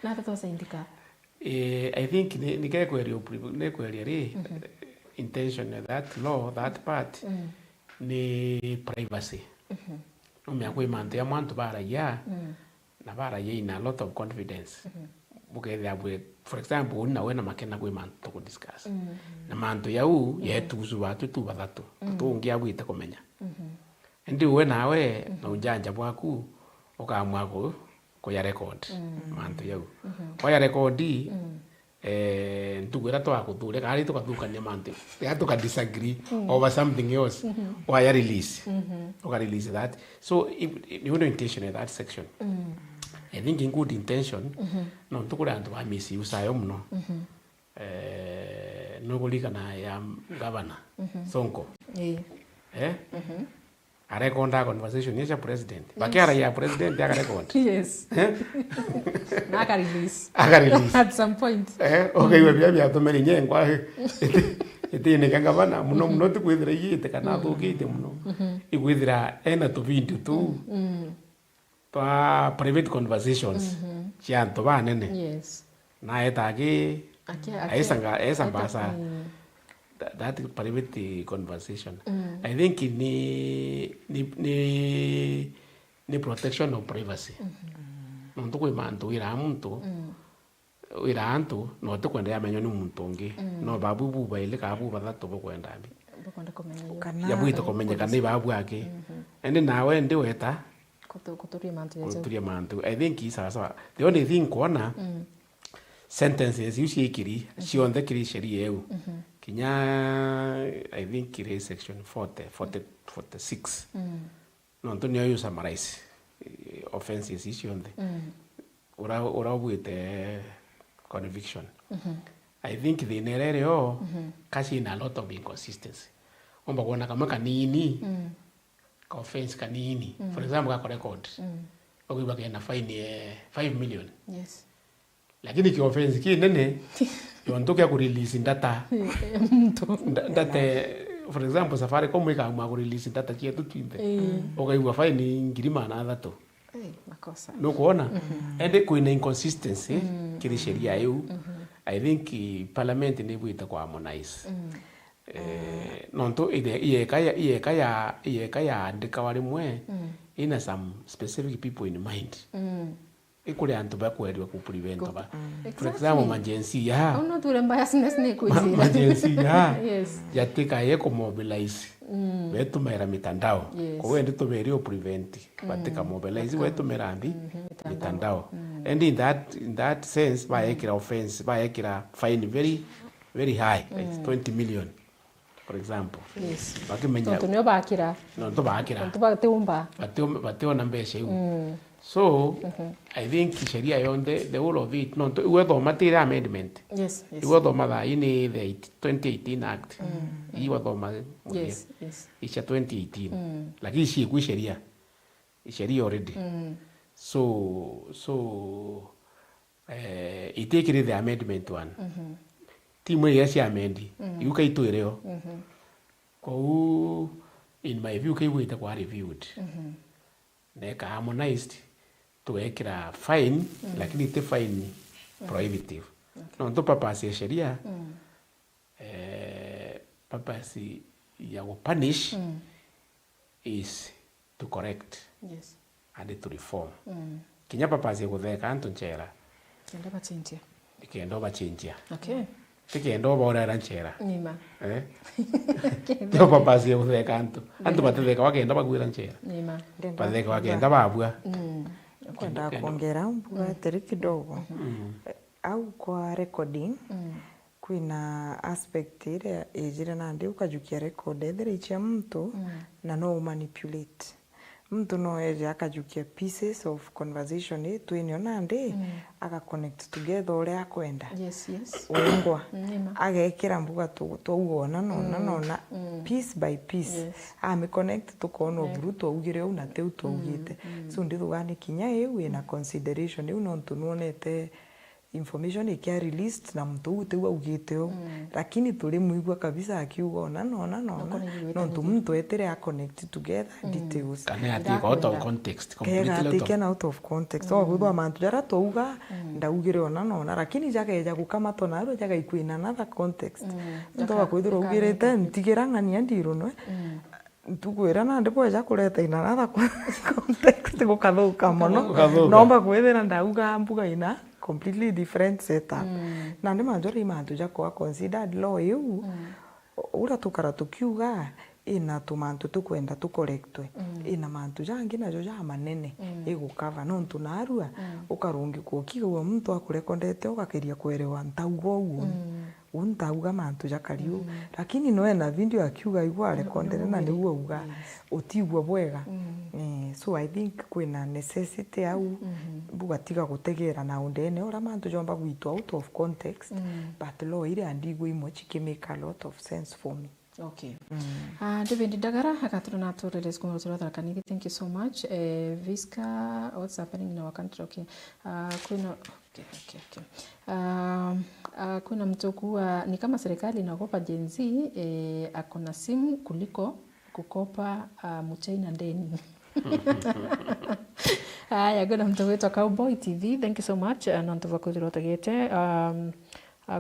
na tatu asaindika. I think ni intention of that law, that part ni privacy. Umya mantu ya mwantu bara ya na bara ya in a lot of confidence. For example, wena makena mantu to discuss. Na mantu ya yetu watu tu badatu. Tuongia bwite komenya. Ndi wena we na ujanja bwaku okamwa ko ya record mantu yau ko ya record ntugwira to akuthure kari to kathukania mantu ya to ka disagree over something else or ya release that. So if you know intention in that section I think in good intention no tukura antu ba misuse ayo muno no kulika na ya governor Sonko arekonda conversation ya president bakara ya president ya record. Yes. Aka release at some point okay we bia tumeri nyengwa etine kangabana muno tukwithira yite kana thukite muno igwithira ena to video tu pa private conversations cia antu banene. Yes. Na etagi aisanga basa that private conversation. I think ni protection of privacy. Muntu kwe mantu ira antu no to kwenda yamenyo ni muntu ngi no babu baile ka babu batatu bokwenda mbi ya bwito komenya kana babu yake ende nawe ndi weta kuturia mantu. I think sasa the only thing kuona sentences usually cionthe kiri sheria eu kinya I think kiri section 46 no ntonyo yo summarize offenses cionthe ora bwite conviction. I think the nereo kasi in a lot of inconsistency omba kuona kama kanini ka offense kanini for example ka record okiba kana fine 5 million. Yes. Lakini ki offense ki nene yontoka ku release data data for example safari komu ikaamua ku release data chetu twinde okaiwa fine ngirima na thato makosa no kuona ende kuina inconsistency kiri sheria eu I think parliament ni buita kwa harmonize nonto iye kaya andika wali mwe ina some specific people in mind ikule antu bakweriwa ku prevent ba for example majensi ya ono ture biasness ni kuizira majensi ya yes yatika yeko mobilize wetu mera mitandao kwa hiyo ndio tumerio prevent batika mobilize wetu merandi mitandao and in that sense baekira offense baekira fine very high like 20 million for example yes bakimenya tunyo bakira no to bakira tubateumba bationa mbesha hiyo so I think sheria yonde the whole of it no iwetho matira amendment yes iwetho matha ini the 2018 act iwetho ma yes isha 2018 lakini si ku sheria already so itekire the amendment one timu ya si amendi yuka ituireo ko in my view kai wita kwa reviewed neka harmonized tuwekira fine lakini te fine prohibitive no ndo papasi ya sheria papasi ya punish is to correct and to reform kinya papasi ya kutheka antu nchera kendo bachinjia okay tikendo bora nchera nima Yo papasi ya kutheka antu batetheka wakenda bagwira nchera nima batheka wakenda babua kwenda kuongera mbuga teri kidogo au kwa recording kwina aspect ile ejira nandi ukajukia record ethire icha mtu na no manipulate mtu no eje akajukia pieces of conversation yetu inyo nandi aka connect together ore akwenda yes wengwa agekira mbuga tuona nona piece by piece ame connect tukono bruto ugire una teu tugite so ndithu gani kinya eu ina consideration eu no tunuonete information ikia released na mtu utewa ugiteo lakini tuli muigwa kabisa akiuga no mtu etere a connect together details kana ati out of context completely out of context so gudwa mantu jara touga ndaugire ona lakini jaka eja kukama tonaro jaka ikuina another context ndo bakwithira ugirete ntigira ngani andiro no tukwira na ndipo eja kureta ina another context gukathuka mono nomba kwithira ndauga mbuga ina completely different setup na ndi manjori mantu jako considered law you ura tukara tukiuga ina tumantu tukwenda tukorektwe ina mantu jangi najo ja manene igukava no ntunarua ukarungi kukiwa mtu akurekondete ugakeria kwerewa ntaugo uo untauga mantu jakariu lakini no na video akiuga igwa rekondere na niguo uga utigwa bwega so I think kwina necessity au bugatiga gutegera na undene ora mantu jomba gwitwa out of context but law ile andigwo imo chikimeka a lot of sense for me. Okay. David Dagara, Hakatrona to the school Kanigi, thank you so much. Visca, what's happening in our country? Okay. Kuna mtoku ni kama serikali inaogopa Gen Z akona simu kuliko kukopa mchaina deni. Kuna mtoku wetu Cowboy TV, thank you so much. Nantuva kudirota gete.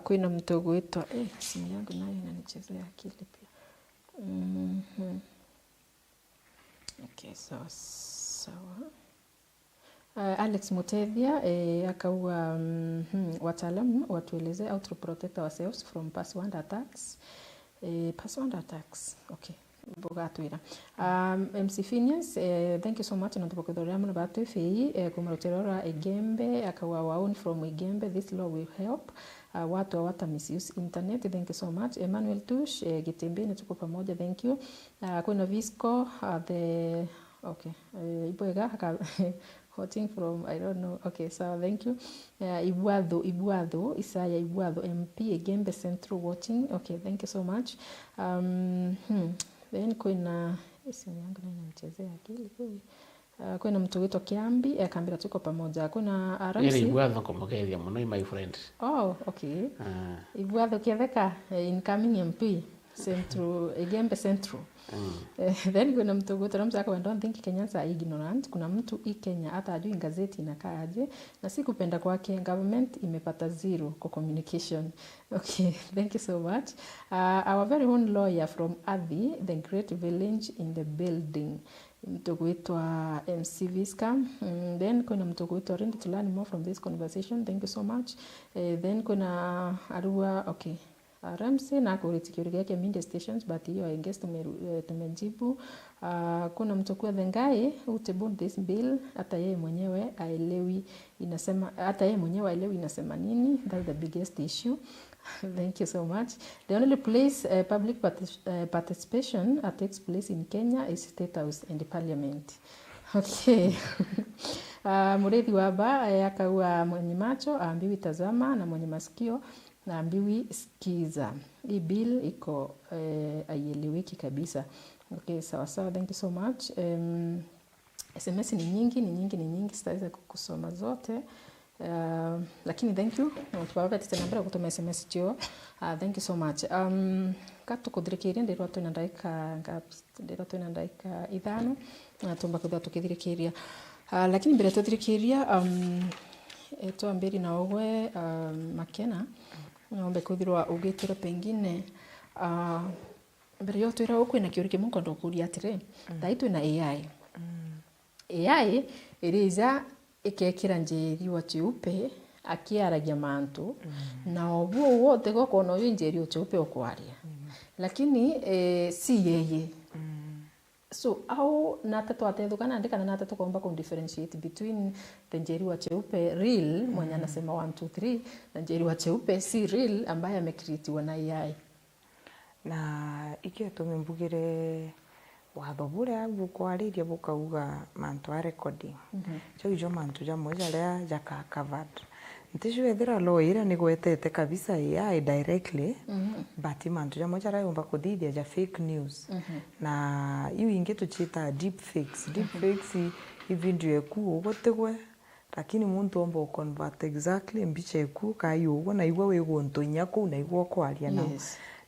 Kuna mtoku wetu simu yangu nayo inanichezea akili pia. Okay, sawa. Alex Mutethia akawa wataalamu watueleze how to protect ourselves from password attacks. Okay. Bogatwira. MC Phineas, thank you so much. Nantupokedhoria muno batu fei kumaroterora Igembe akawa waon from Igembe. This law will help watu hawata misuse internet. Thank you so much. Emmanuel Tush Gitembe tuko pamoja, thank you. Kuna Visco Ibwega hotting from I don't know. Okay, so thank you. Ibwado Isaya Ibwado MP Igembe Central watching. Okay, thank you so much. Then kuna simu yangu inanichezea akili kweli. Kuna mtu wetu Kiambi akambira tuko pamoja. Kuna Aramsi. Ile Ibwado kumugethia muno my friend. Oh, okay. Ibwado kiatheka incoming MP Central Igembe Central. Then kuna mtu wetu Ramsa I don't think Kenyans are ignorant. Kuna mtu Kenya hata ajui gazeti inakaaje na si kupenda kwake government imepata zero kwa communication. Okay, thank you so much. Our very own lawyer from Athi, the great village in the building. mtu gwitwa MC Visca. Then kuna mtu gwitwa Ready to learn more from this conversation. Thank you so much. Then kuna Arua, okay. Ramsey na kuritikia yake media stations, but hiyo I guess tumejibu. Kuna mtu kwa Thengai utebon this bill, hata yeye mwenyewe aelewi inasema nini. That's the biggest issue. Thank you so much. The only place public participation takes place in Kenya is State House and the Parliament. Okay. Murethi waba akaua mwenye macho aambiwi tazama na mwenye masikio naambiwi sikiza. Hii bill iko aieleweki kabisa. Okay, sawa. Thank you so much. SMS ni nyingi sitaweza kusoma zote. Lakini thank you. Tupaweka tete nambari ya kutuma SMS chio. Thank you so much. Kato kudhirikiria ndirwa tu inandaika ngapi? Ndirwa tu inandaika ithano. Tumba kudhia tukidhirikiria. Lakini mbele tudhirikiria tuambiri na ogwe Makena. Naombe kuthirwa ugitira pengine mbere yo twira ukwe na kiuri kimungo ndokuria atire thaitu na AI. AI iriza ikekira njeri wa cheupe akiaragia mantu na obu wote goko no njeri wa cheupe okwaria lakini si yeye. So au natatu atethukana andika na natatu kuomba ku differentiate between the njeri wa cheupe real mwenye anasema 1 2 3 na njeri wa cheupe si real ambaye amecreatiwa na AI. Na ikio tumembugire watho buria bukwariria bukauga mantu a recording. Ijo mantu jamwe jaria jaka covered. Ntisho ethira lawyer ni gwetete kabisa AI directly. But mantu jamwe jaria yomba kuthithia ja fake news. Na iu ingi tuchita deep fakes. Deep fakes i video eku ugotegwe lakini muntu omba convert exactly mbicha eku kayo ugo na igwa wego ntonya ku na igwa kwaria na.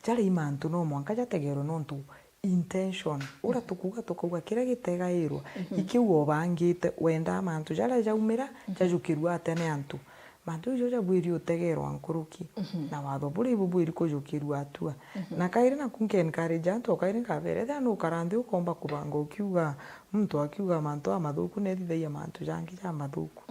Jari mantu no mwanka jategero nontu intention ura tukuga kira gitegairwa ikiuo bangite wenda mantu jara jaumira jajukirwa atene antu mantu jo jabwiri utegerwa nkuruki na watho buri bubwiri kujukirwa atua na kaire na kunke encourage antu kaire kabere thano ukarandi ukomba kubanga ukiuga mtu akiuga mantu amathuku nethithia mantu jangi ja mathuku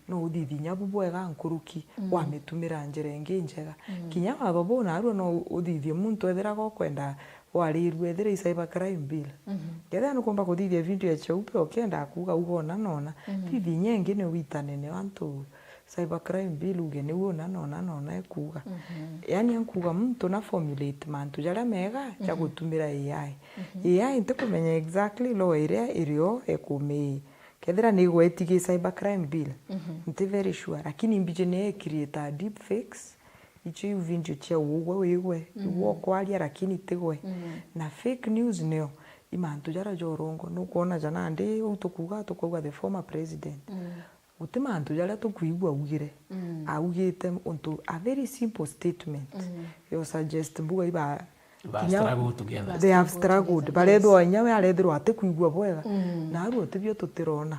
no uthithinya bubwega nkuruki wametumira njere ngi njega kinya watho bona aru no uthithie muntu ethira gokwenda warirwe thire cyber crime bill getha no komba kuthithia video ya cheupe okenda kuga ugona nona thithi nyenge ne witane ne antu cyber crime bill uge ne wona nona ekuga yani ankuga muntu na formulate mantu jara mega ja gutumira AI inte kumenya exactly law area irio ekume kethira ni gwetige cyber crime bill inte very sure lakini mbije ne create deep fakes ichi video chia uwe wewe uwo kwalia lakini tigwe na fake news neo imantu jara jorongo no kuona jana ande utukuga the former president utimantu jara tukuigwa ugire augite untu a very simple statement you suggest buga iba they have struggled baredo anyawe aredro atekuigwa bwega na aru otibyo tutirona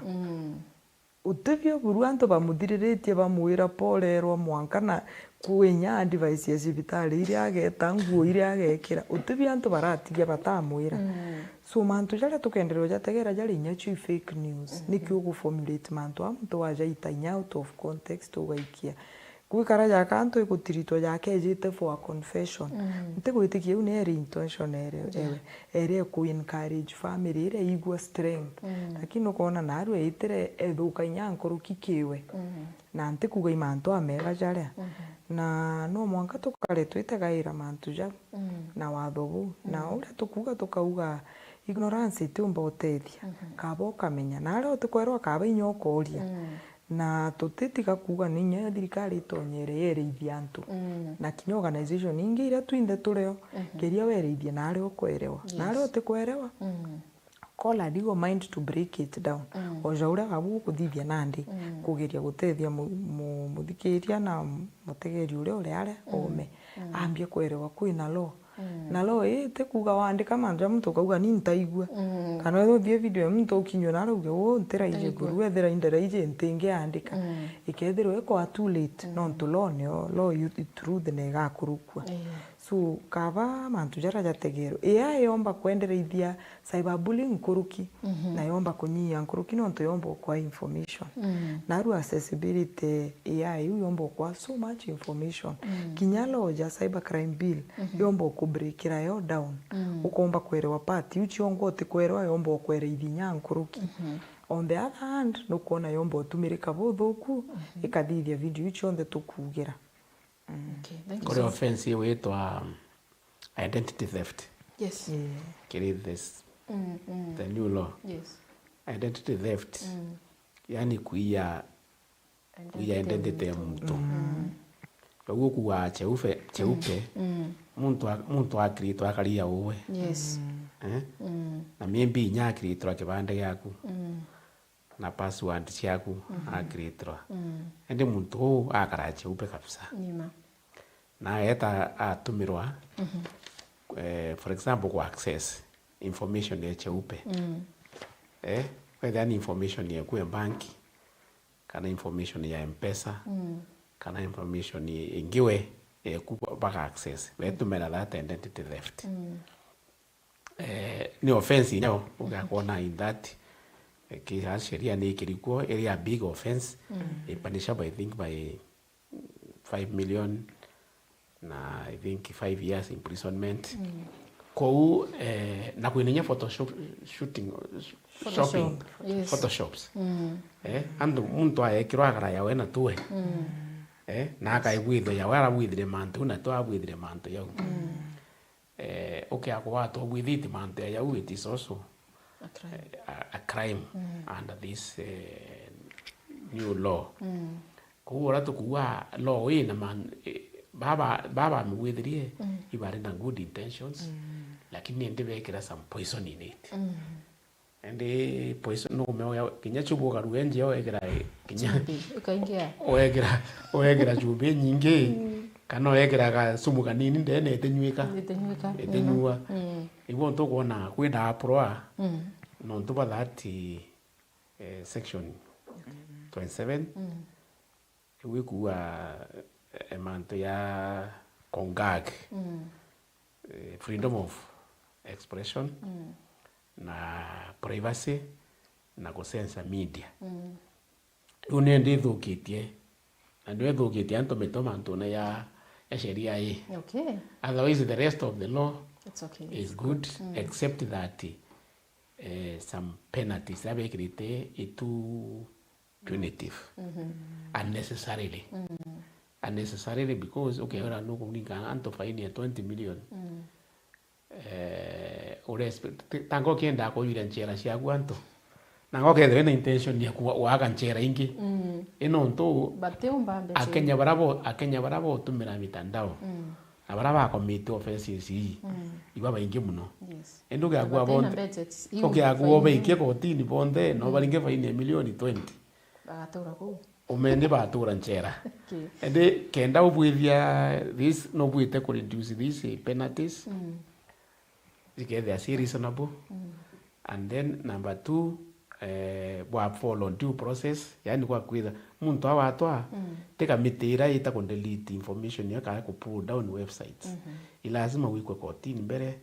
utibyo buruanto bamuthiriretie bamwira porerwa mwanka na kuenya device ya cibitari iria ageta nguo iria agekira utibyo anto baratigia batamwira so mantu jara tukenderwa jategera jari nyachu fake news nikyo go formulate mantu amuntu wajaita nya out of context ugaikia gwikara ja kanto ikutirito jake jite for confession ntigwitikie une eri intention ere ku encourage family ere igwa strength lakini ukona naru eitire ethuka nyankuru kikiwe na ntikuga imanto amega jaria na no mwanka tukare twitegaira mantu ja na wathobu na ura tukuga tukauga ignorance itumba utethia kabo kamenya na ro tukwerwa kaba inyokoria na tutitiga kuga ninya thirikari tonyere yereithia antu na kinyo organization ingi ira twinde tureo keria wereithia na ari okwerewa na ari otikwerewa kola digo mind to break it down ojaura gabu kuthithia nandi kugeria gutethia muthikiria na mutegeri ure are ome ambie kwerewa kwina law na law tekuga wandika manja muntu kauga ni ntaigua kana thie video muntu ukinyo na ruge wo ntera ije guru ethera indera ije ntinge andika ikethirwe ko too late no ntulone law you truth ne gakurukwa so kaba mantu jara jategero AI yomba kwendereithia cyberbullying nkuruki na yomba kunyia nkuruki nonto yomba kwa information na ru accessibility AI yomba kwa so much information kinyalo ja cyber crime bill yomba ku breakira yo down ukomba kwerewa party uchiongo tikwerewa yomba kwereithia nkuruki on the other hand no kuona yomba tumirika buthuku ikathithia video ichonde tukugira. Okay, thank you. Kore offense wetwa identity theft. Yes. Kiri this the new law. Yes. Identity theft. Yani kuia identity ya mtu. Kwa kuwa cheupe muntu akritwa akaria uwe. Yes. Na miembi nya akritwa kibande yaku. Na password ciaku akritwa. Ende muntu akara cheupe kabisa. Nima. Na eta atumirwa for example ku access information ya cheupe. Whether any information ya ku banki kana information ya M-Pesa kana information ingiwe ku baka access wetumera that identity theft. Ni offense nyo ugakuona in that kisa sheria ni kirikuwa area big offense ipanisha by I think by 5 million na I think 5 years imprisonment. Kou na kuinenya Photoshop shooting shopping yes. Photoshops. Ando muntu ayekirwa agara yawe na tuwe. Na akaigwitho yawe arabwithire mantu na to abwithire mantu yau. Okay akwa to bwithiti mantu yau it is also a crime under this new law. Kuora tukuwa law ina man baba mwithirie ibari na good intentions lakini ndibe kira some poison in it. Ende poison no meoya kinya chubo karuenje yo ekira kinya ukaingia oegira chube nyingi kana ekira ka sumu kanini ndene etenyuka ibo nto kuona kwenda aproa no nto ba that section 27 wikuwa emanto ya kongag freedom of expression na privacy na kusensa media unende thukitie na ndio thukitie anto metoma antona ya sheria hii. Okay. Otherwise the rest of the law It's okay. is good except that some penalties are too punitive unnecessarily. Unnecessarily because okay ora no kuninga anto fine ya 20 million tango kienda ko yira nchera cia gwanto nango kethe na intention ya kuaga nchera ingi ino nto bateumba akenya barabo tumira mitandao na baraba commit offenses hii iba baingi muno endo ga gwa bonde okay agwo baingi ko tini bonde no baringe fine milioni 20 bagatura ku umende batura nchera ende kenda ubwithia this no bwite ku reduce these penalties they are reasonable and then number 2 wa follow due process yani kwa kwitha muntu awatwa teka mitira ita ku delete information yaka ku pull down websites ilazima wikwe kotini mbere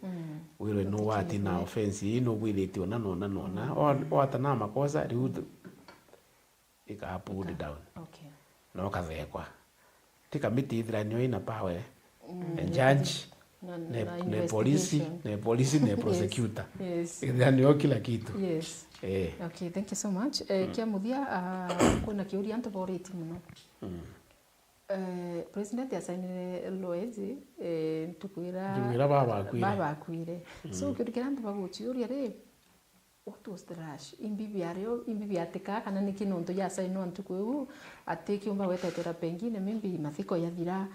wire no wati na offense ino bwithiti ona nona o atana makosa riud ika pull down okay no kathekwa tika mitithira nyo ina power judge ne police ne prosecutor ndio kila kitu. Yes. Okay, thank you so much. Kia muthia kuna kiuria antu boriti muno. President asainire loezi tukwira baba akwire. So kirikira antu baguchiuria ri what was the rush imbibi atika kana ni kinonto ya saino antu kweu atiki umba wetetera pengine maybe mathiko yathira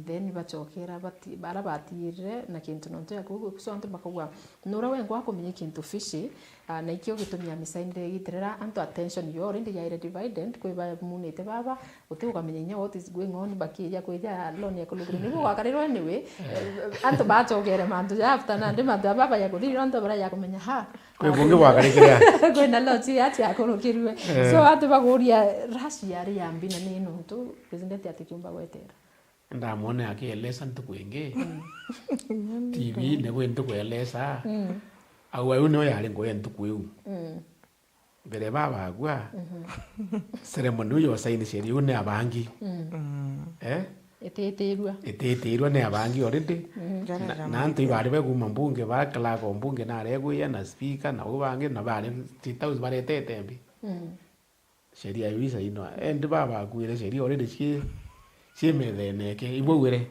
then bachokera bara batire na kintu nonto ya kugo so antu bakagwa nura wengwa kumenya kintu fishi na ikyo gitumia misainde gitirera antu attention yo already ya dividend kwe ba munete baba utuka menya what is going on bakia kweja loni ya kuluguru nigo wakariro anyway antu bachokera mantu ya after na ndi mantu baba ya kuthira antu bara ya kumenya ha kwe bunge wakarikira kwe na loti ati akorokirwe so antu baguria rashi yari yambi na nino tu president atikiumba gwetera ndamwone akieleza ntuku ingi TV ne gwe ntuku eleza au ayu no yari ngo ntuku iu mbere babagwa ceremony yo saini sheri une abangi eteterwa ne abangi already na ntu bari beguma mbunge bakala ko mbunge na reguye na speaker na ubange na bari titau barete tembi sheria yuisa ino ndi babagwire sheria already sie metheneke ibwire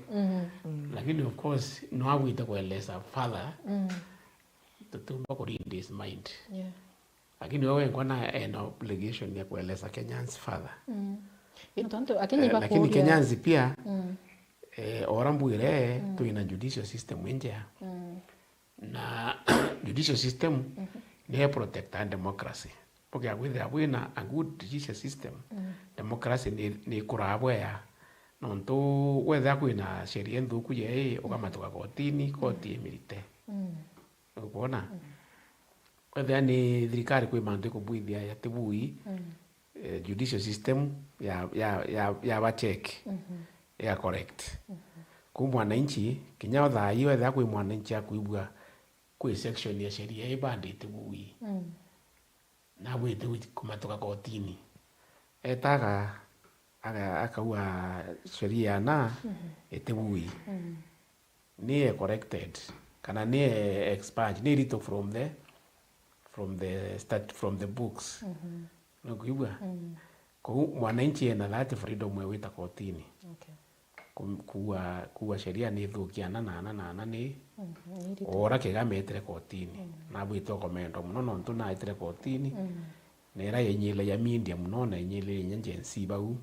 lakini of course no agwite kueleza father tutumba ku read his mind lakini wewe ngona an obligation ya kueleza Kenyans father lakini Kenyans pia orambwire tuina judicial system nje na judicial system ni protect and democracy porque agwithe abwina a good judicial system democracy ni kurabwe ya nontu wethe kwina sheria nthuku ye ukamatuka kotini koti emirite ukona wethe ni thirikari kwi mandu kubwithia ya tibui judicial system ya ba check ya correct ku mwananchi kinya thai wethe kwi mwananchi akuibwa kwi section ya sheria ibandi tibui na wethe kumatuka kotini etaga akaua sheria na etebui ni corrected kana ni expunged ni rito from the books no kuibwa kwa mwananchi na that freedom weta kotini kuwa sheria ni thukiana na ni ora kigametere kotini na bwito komendo muno no ntu na itere kotini nera yenyele ya media muno na yenyele nyenjensi bau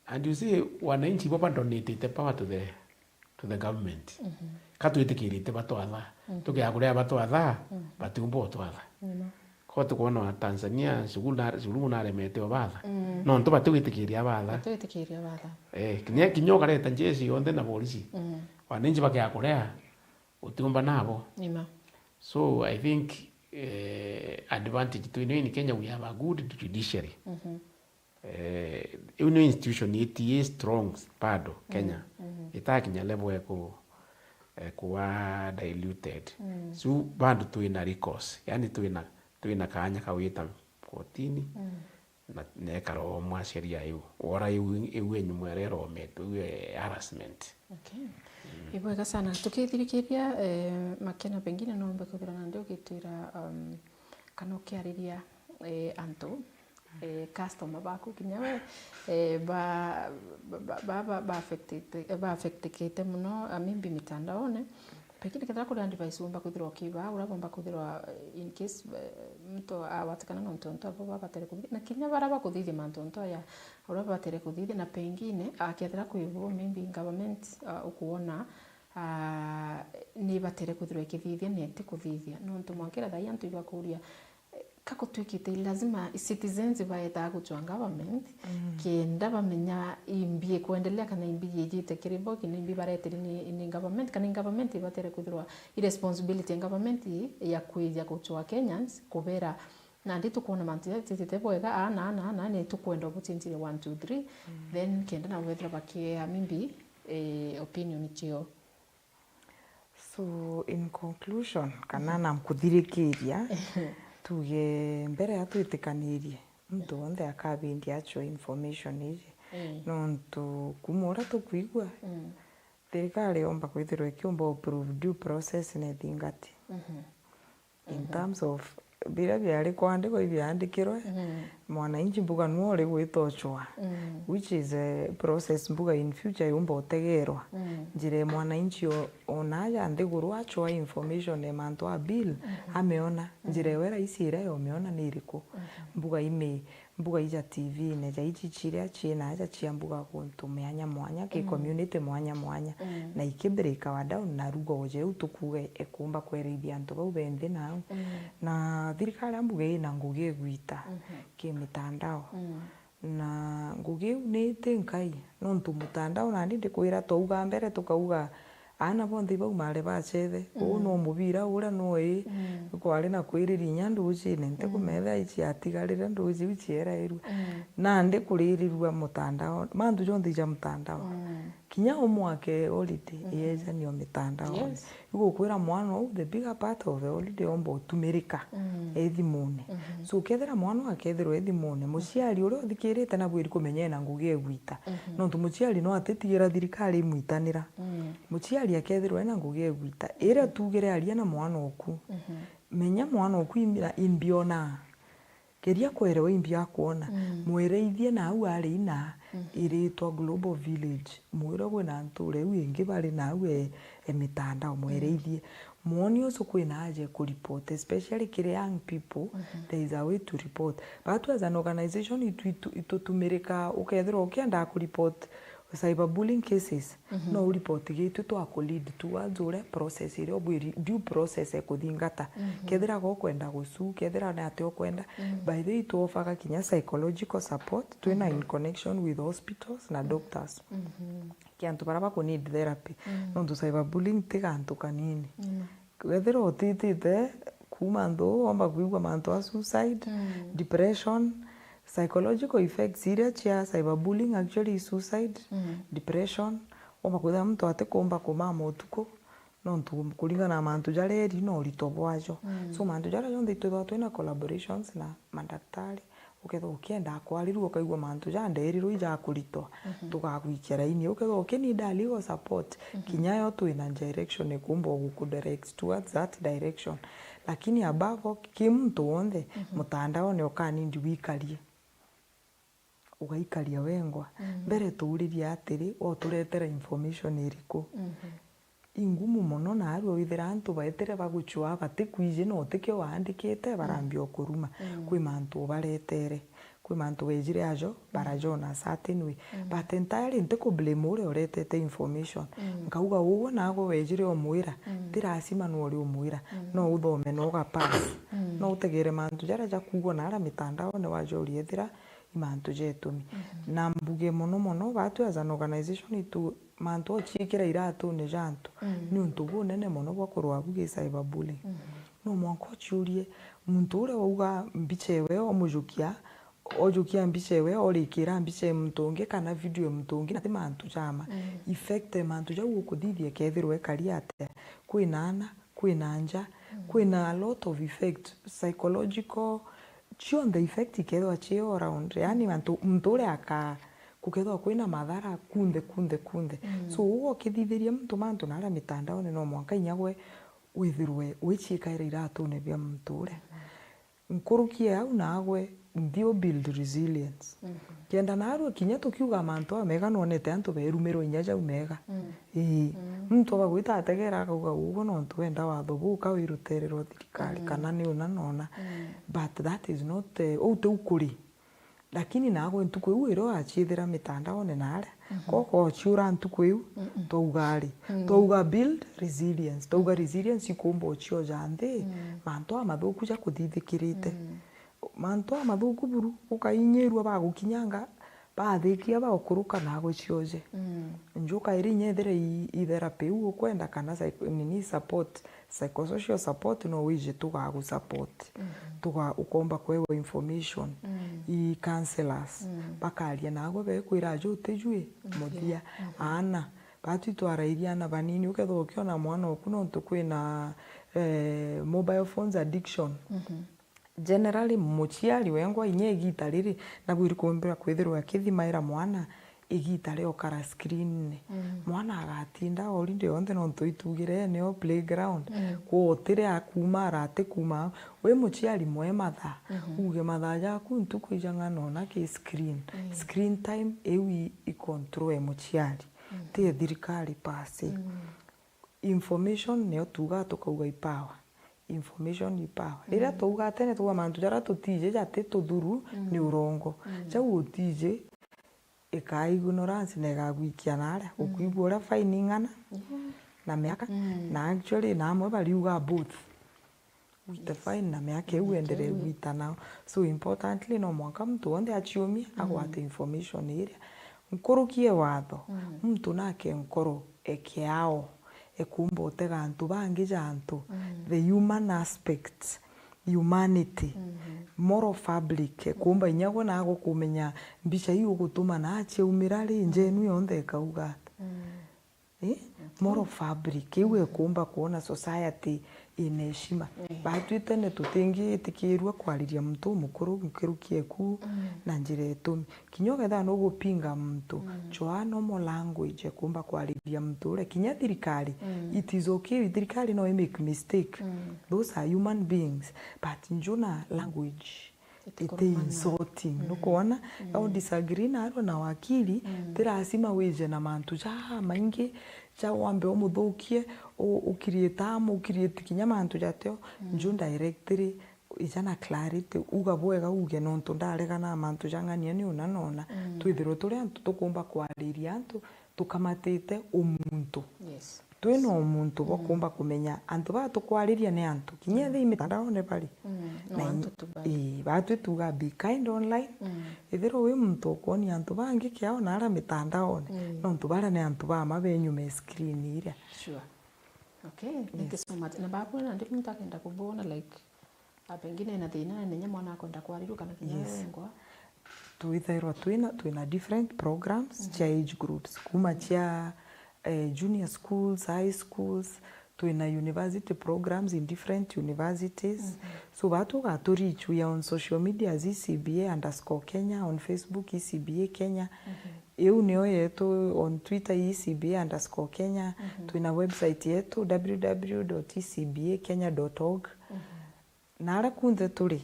and you see wananchi baba donated power to the government katuitikirite batwatha tukiaguria batwatha batumbo twatha kote kuona Tanzania shugulu na remete obatha no ntu batuitikiria batha kinyo kareta njesi yonde na polisi wananchi bakiaguria utumba nabo so I think advantage to in Kenya we have a good judiciary une institution it is strong bado Kenya itakinya level eko kuwa diluted so bado tuina recourse yani tuina kanya kawita kotini na nekaro mwa sheria yu ora yu enyumwerero metu harassment ibwega sana tukithirikiria makena pengine nombe kuthira na ndio gitira kana ukiariria antu customer baku kinyawe ba affected muno amimbi mitandaone pengine kadra kuri device umba kuthira kiba urabomba kuthira in case mtu awatakana na mtu abo babatere kuthira na kinya baraba kuthithia mantonto ya uraba batere kuthithia na pengine akethira kuibo maybe government ukuona ni batere kuthira kithithia nete kuthithia no ntu mwakira thai antu iba kuria kako twikite lazima citizens baeta guchwa government kenda bamenya imbie kuendelea kana imbie yejite kiribo kinimbi bareteri ni government kana government batere kuthirwa irresponsibility government ya kuija guchwa Kenyans kubera na nditu kuona mantia tete bwega na ni tukwenda obutintire 1 2 3 then kenda na wethera bakia mimbi opinion chio. So in conclusion kana na mkuthirikiria tuge mbere ya twitikanirie mtu wonde akabindi acho information iri nontu kumura tukwigwa thirikari omba kwithirwa ikiomba approve due process ne thingati in terms of bila byari kwandikwa ibyandikirwe mwananchi mbuga nuore gwitochwa which is a process mbuga in future yomba otegerwa njire mwananchi onaja ndigurwa achwa information e manto a bill ameona njire wera isire omeona niriko mbuga ija TV ne ja ichi chire china aja chia mbuga kuntu meanya mwanya ke community mwanya na ikibreaka wa down na rugo oje utukuge ekumba kwerithia antu bau bende na thirikari ambuga ina ngugi gwita ke mitandao na ngugi ni tinkai nontu mutandao na ndi kwira touga mbere tukauga ana bonthe bau mare bachethe uu no mubira ura no kwari na kwiriria nducine nte kumetha ici atigarire nduci uciera iru na ndi kuririrwa mutandao mantu jonthe ja mutandao kinya umwake holiday yeja ni mitandao igo kwira mwana u the bigger part of the holiday ombo tumirika ethimune so kethera mwana akethirwo ethimune muciari uri uthikirite na bwiri kumenyena ngugi egwita no tu muciari no atetigira thirikari imwitanira muciari akethirwo ena ngugi egwita ira tugire aria na mwana oku menya mwana oku imbiona keria kwerewa imbia kuona mwereithie na au ari ina iritwa Global Village mwira gwina nture u ingi bari na au mitandao mwereithie muoni ucio kwina aje ku report especially kire young people there is a way to report but as an organization itutumirika ukethirwo ukienda ku report cyberbullying cases no report gitu to lead towards ure process ile obwiri due process ekuthingata kethira go kwenda gucu kethira na ate okwenda by the way to offer kinya psychological support twina in connection with hospitals na doctors kiantu baraba ku need therapy no to cyberbullying tigantu kanini kethira otitite kuma ndo omba kuigwa mantu a suicide depression psychological effects serious ya cyberbullying actually suicide depression omba kwitha mtu ate kumba kumama utuko no ntu kuringana na mantu jareri no ritobwajo so mantu jara yonthe twina collaborations na mandaktari uketho ukienda kwariru ukaigwa mantu janderirwo ija kurito tukagwikira ini uketho ukinida legal support kinyayo twina direction ekumbo guku direct towards that direction lakini above kimtu wonde mutandao ne ukanindi wikarie ugaikaria wengwa mbere tuuriria atiri o turetera information iriku ingumu mono na aru withira antu baetere baguchwa batikwije no tikyo waandikite barambio kuruma kwi mantu baretere kwi mantu wejire ajo barajona certain way but entirely ntiko blame ure uretete information nkauga uwo nago wejire omwira tirasima no uri omwira no uthome no gapass no utegere mantu jara jakugo na ara mitandao ne wajori ethira imantu jetumi na mbuge mono batu as an organization itu mantu chikira iratu ne jantu ni untu bunene mono bwa kurwa buge cyberbullying no mwanko churie muntu ure uga mbichewe omujukia ojukia mbichewe orikira mbiche mtunge kana video mtunge na mantu chama effect mantu ja ukudithie kethirwe kariate kwinana kwinanja kwina a lot of effect psychological chion the effect ikethwa chio around yani mtu aka kukethwa kwina madhara kunde so ugo kithithiria mtu mantu na ara mitandao no mwanka inyagwe withirwe wichikaira iratu ne bia mture nkurukie au nagwe ndio build resilience kenda naru kinya tukiuga mantu amega nonete antu berumero inyaja umega mtu bagwita ategera akauga ugo no ntwenda watho buka wiruterero thirikari kana ni una nona but that is not oute ukuri lakini nago ntuko uiro achithira mitandao ne nare koko chura ntuko iu touga build resilience touga resilience ikumbo chio jande mantu amathuku ja kuthithikirite mantu amathuku buru ukainyirwa bagukinyanga bathikia bakuruka nago chioje njuka irinye there therapy u kwenda kana nini support psychosocial support no wije tugagu support tuga ukomba kwewe information I counselors bakaria nago bekwira jo tejue muthia ana batu twarairia na banini uketho ukiona mwana okuno tukwina mobile phones addiction generally muchiari wengwa inye gitariri na gwiri kumbira kwithirwa akithimaira mwana igitare okara screen mwana agatinda orinde onde no ntuitugire ne playground kuotire akuma arate kuma we muchiari mwe matha uge matha yaku ntukuijanga nona ke screen time ewi icontrol muchiari te thirikari pasi information ne tuga tukauga ipawa information ipawa ira tuga tene tuga mantu jara tutije jate tuduru ni urongo cha utije eka ignorance nega gwikia nare ukuibura fine ngana na miaka na actually na amwe bariuga both with the fine na miaka uendere gwita now so importantly no mwaka mtu onde achiumi agwate information ire nkurukie watho mtu nake nkoro ekeao ekumba otega antu bangi jantu the human aspects humanity moral fabric ekumba inyago nago kumenya mbica hiyo gutuma na ache umirari njenu yonthe ekauga moral fabric iwe kumba kuona society ina heshima batwite ne tutingi tikirwa kwariria mtu mukuru mukirukie ku na njira etumi kinyoga tha no gupinga mtu choa normal language kumba kwariria mtu ure kinya thirikari it is okay thirikari no make mistake those are human beings but njuna language ite insulting nukuona au disagree na wakili tirasima weje na mantu ja maingi cha wambe omuthukie ukiriete kinya mantu jateo nju directly ijana clarity uga bwega uge nontu ndarega na mantu jangania ni unanona twithiro turi antu tukumba kwariria antu tukamatite umuntu twina umuntu bokumba kumenya antu ba tukwariria ni antu kinya thi mitandao bari batu tuga be kind online ithiro we muntu kwoni antu bangi kiao na ara mitandao nontu bara ni antu ba mabenyu me screen ira sure okay thank you so much na babu na ndi mtu akenda kubona like pengine na thina nenya mwana akwenda kwariru kana kinyengwa tuithirwa twina different programs cha age groups kuma cha junior schools, high schools, twina university programs in different universities. So watu watu reach, we are on social media as ECBA_Kenya, on Facebook ECBA Kenya. Eu nio yetu on Twitter ECBA_Kenya. Twina website yetu www.ecbakenya.org. Nara kunthe turi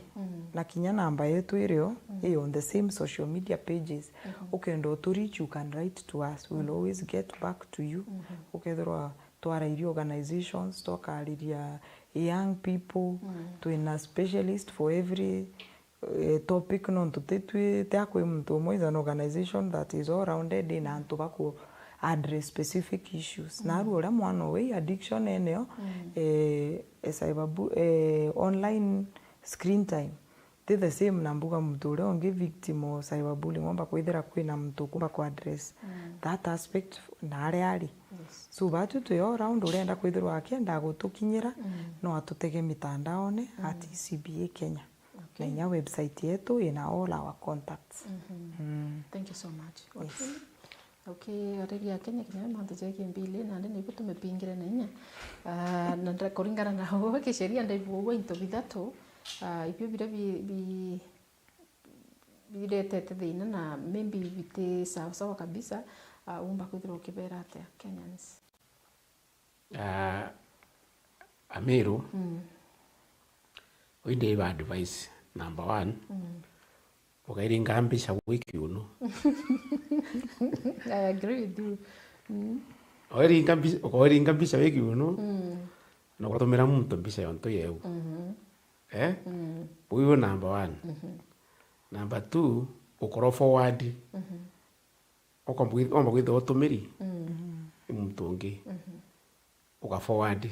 na kinya namba yetu irio on the same social media pages. Ukendo to reach, you can write to us, we will always get back to you. Ukethirwa twara organizations twakariria young people twina specialist for every topic non tutetwe takwe mtu mmoja an organization that is all rounded in antu bako address specific issues na ura mwana we addiction eneo online screen time the same nambuga mtu ule onge victim of cyberbullying ngomba kwithira kwina mtu kumba ku address that aspect na ari so batu tu all round urenda kwithirwa akenda gutukinyira no atutege mitandaone at ECBA Kenya na nya website yetu ina all our contacts. Thank you so much. Okay, areria Kenya kinya mantu jake mbili na ndene ipo tumepingira na inya na ndakoringana na ho kisheria ndaibu into bithatu ibyo bira biretete thina na maybe bite sawa kabisa umba kuthira ukibera atia Kenyans Amiru winde iba advice number 1 ukairinga mbisha wiki uno I agree with you. Ukairinga mbisha wiki uno na kutumira muntu mbisha yonto yeu uyu number 1 number 2 ukoro forward omba kwitha utumiri muntu ungi uka forward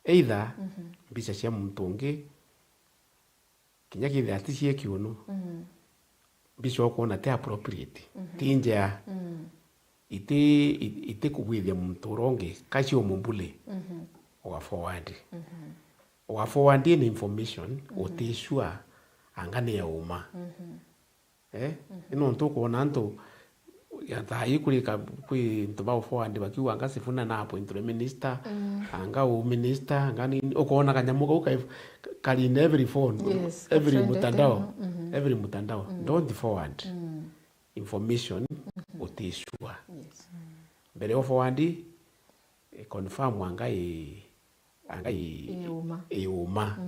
either mbisha cia muntu ungi kinya kithe ati cie kiuno mbisha okuona te appropriate tinja ite kubwithia muntu urongi kaci umumbule uka forward ni information utishua angane ya uma ino ntu kuona ntu ya thai kulika kwi ntu ba forward bakiwa anga sifuna na appoint minister anga minister anga ni ukuona kanyamu kauka kali in every phone every mutandao don't forward information utishua mbere of forward confirm anga uma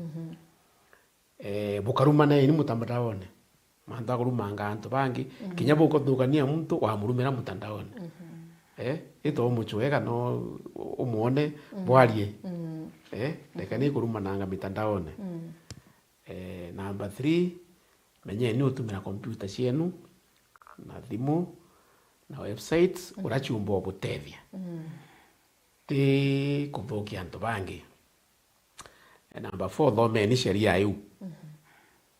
bukaruma naye ni mutandaone manda kurumanga antu bangi kinya buko thukania muntu wa murumira mutandaone ito muchwega no umuone bwarie lekani kuruma nanga mitandaone number 3 menye ni utumira computer cienu na thimu na websites urachumba obutethia ti kuthukia antu bangi number 4 thome ni sheria yu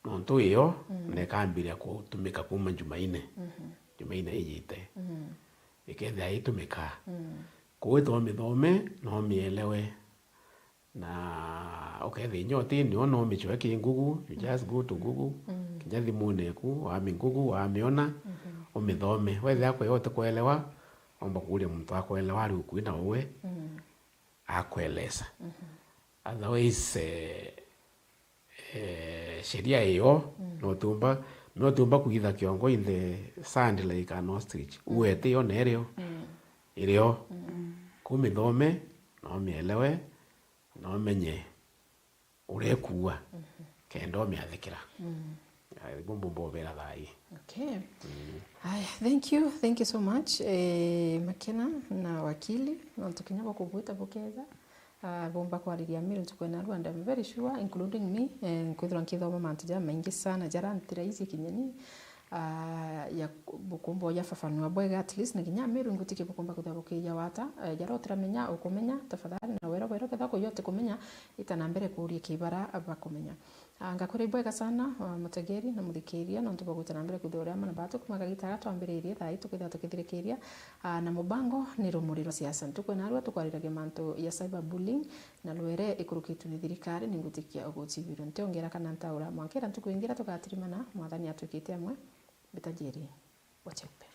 nontu iyo nekambiria kutumika kuma Jumaine ijite iketha itumika kuwitwa mithome no mielewe na ukethinya utini no michwe kingugu, you just go to Google kinya thimuni yaku wami Google wamiona umithome wethia kwa yote kuelewa omba kuuria mtu akuelewa ari ukuina uwe akueleza otherwise sheria iyo no tumba kuitha kiongo in the sand like an ostrich uete yo nerio irio kumithome no mielewe no menye urekuwa kendo miathikira bumbu bera thai. Okay. Thank you so much Makena na wakili no tukinya bakugwita bukeza bomba kwariria miro tukwena Rwanda. I'm very sure including me kwithira nkithoma mantu ja maingi sana jara ntira ici kinyeni ya bukumbo ya fafanua bwega at least nginya miro ngutike bukumba kuthabukia wata jara utiramenya ukumenya tafadhali na wero ketha ko yote kumenya itana mbere kuria kibara abakumenya ngakore bwega sana mutegeri na muthikiria no tubagutana mbere kuthora mana bato kumaga gitaga twambiririe thai tukitha tukithirikiria na mubango ni rumuri rwa siasa tukwena rwa tukwariragia mantu ya cyberbullying na lwere ikurukitu ni thirikari ni ngutikia ogotibiro ntiongera kana ntaura mwankera tukuingira tukatirimana mwathani atukite amwe bitajeri wachepe.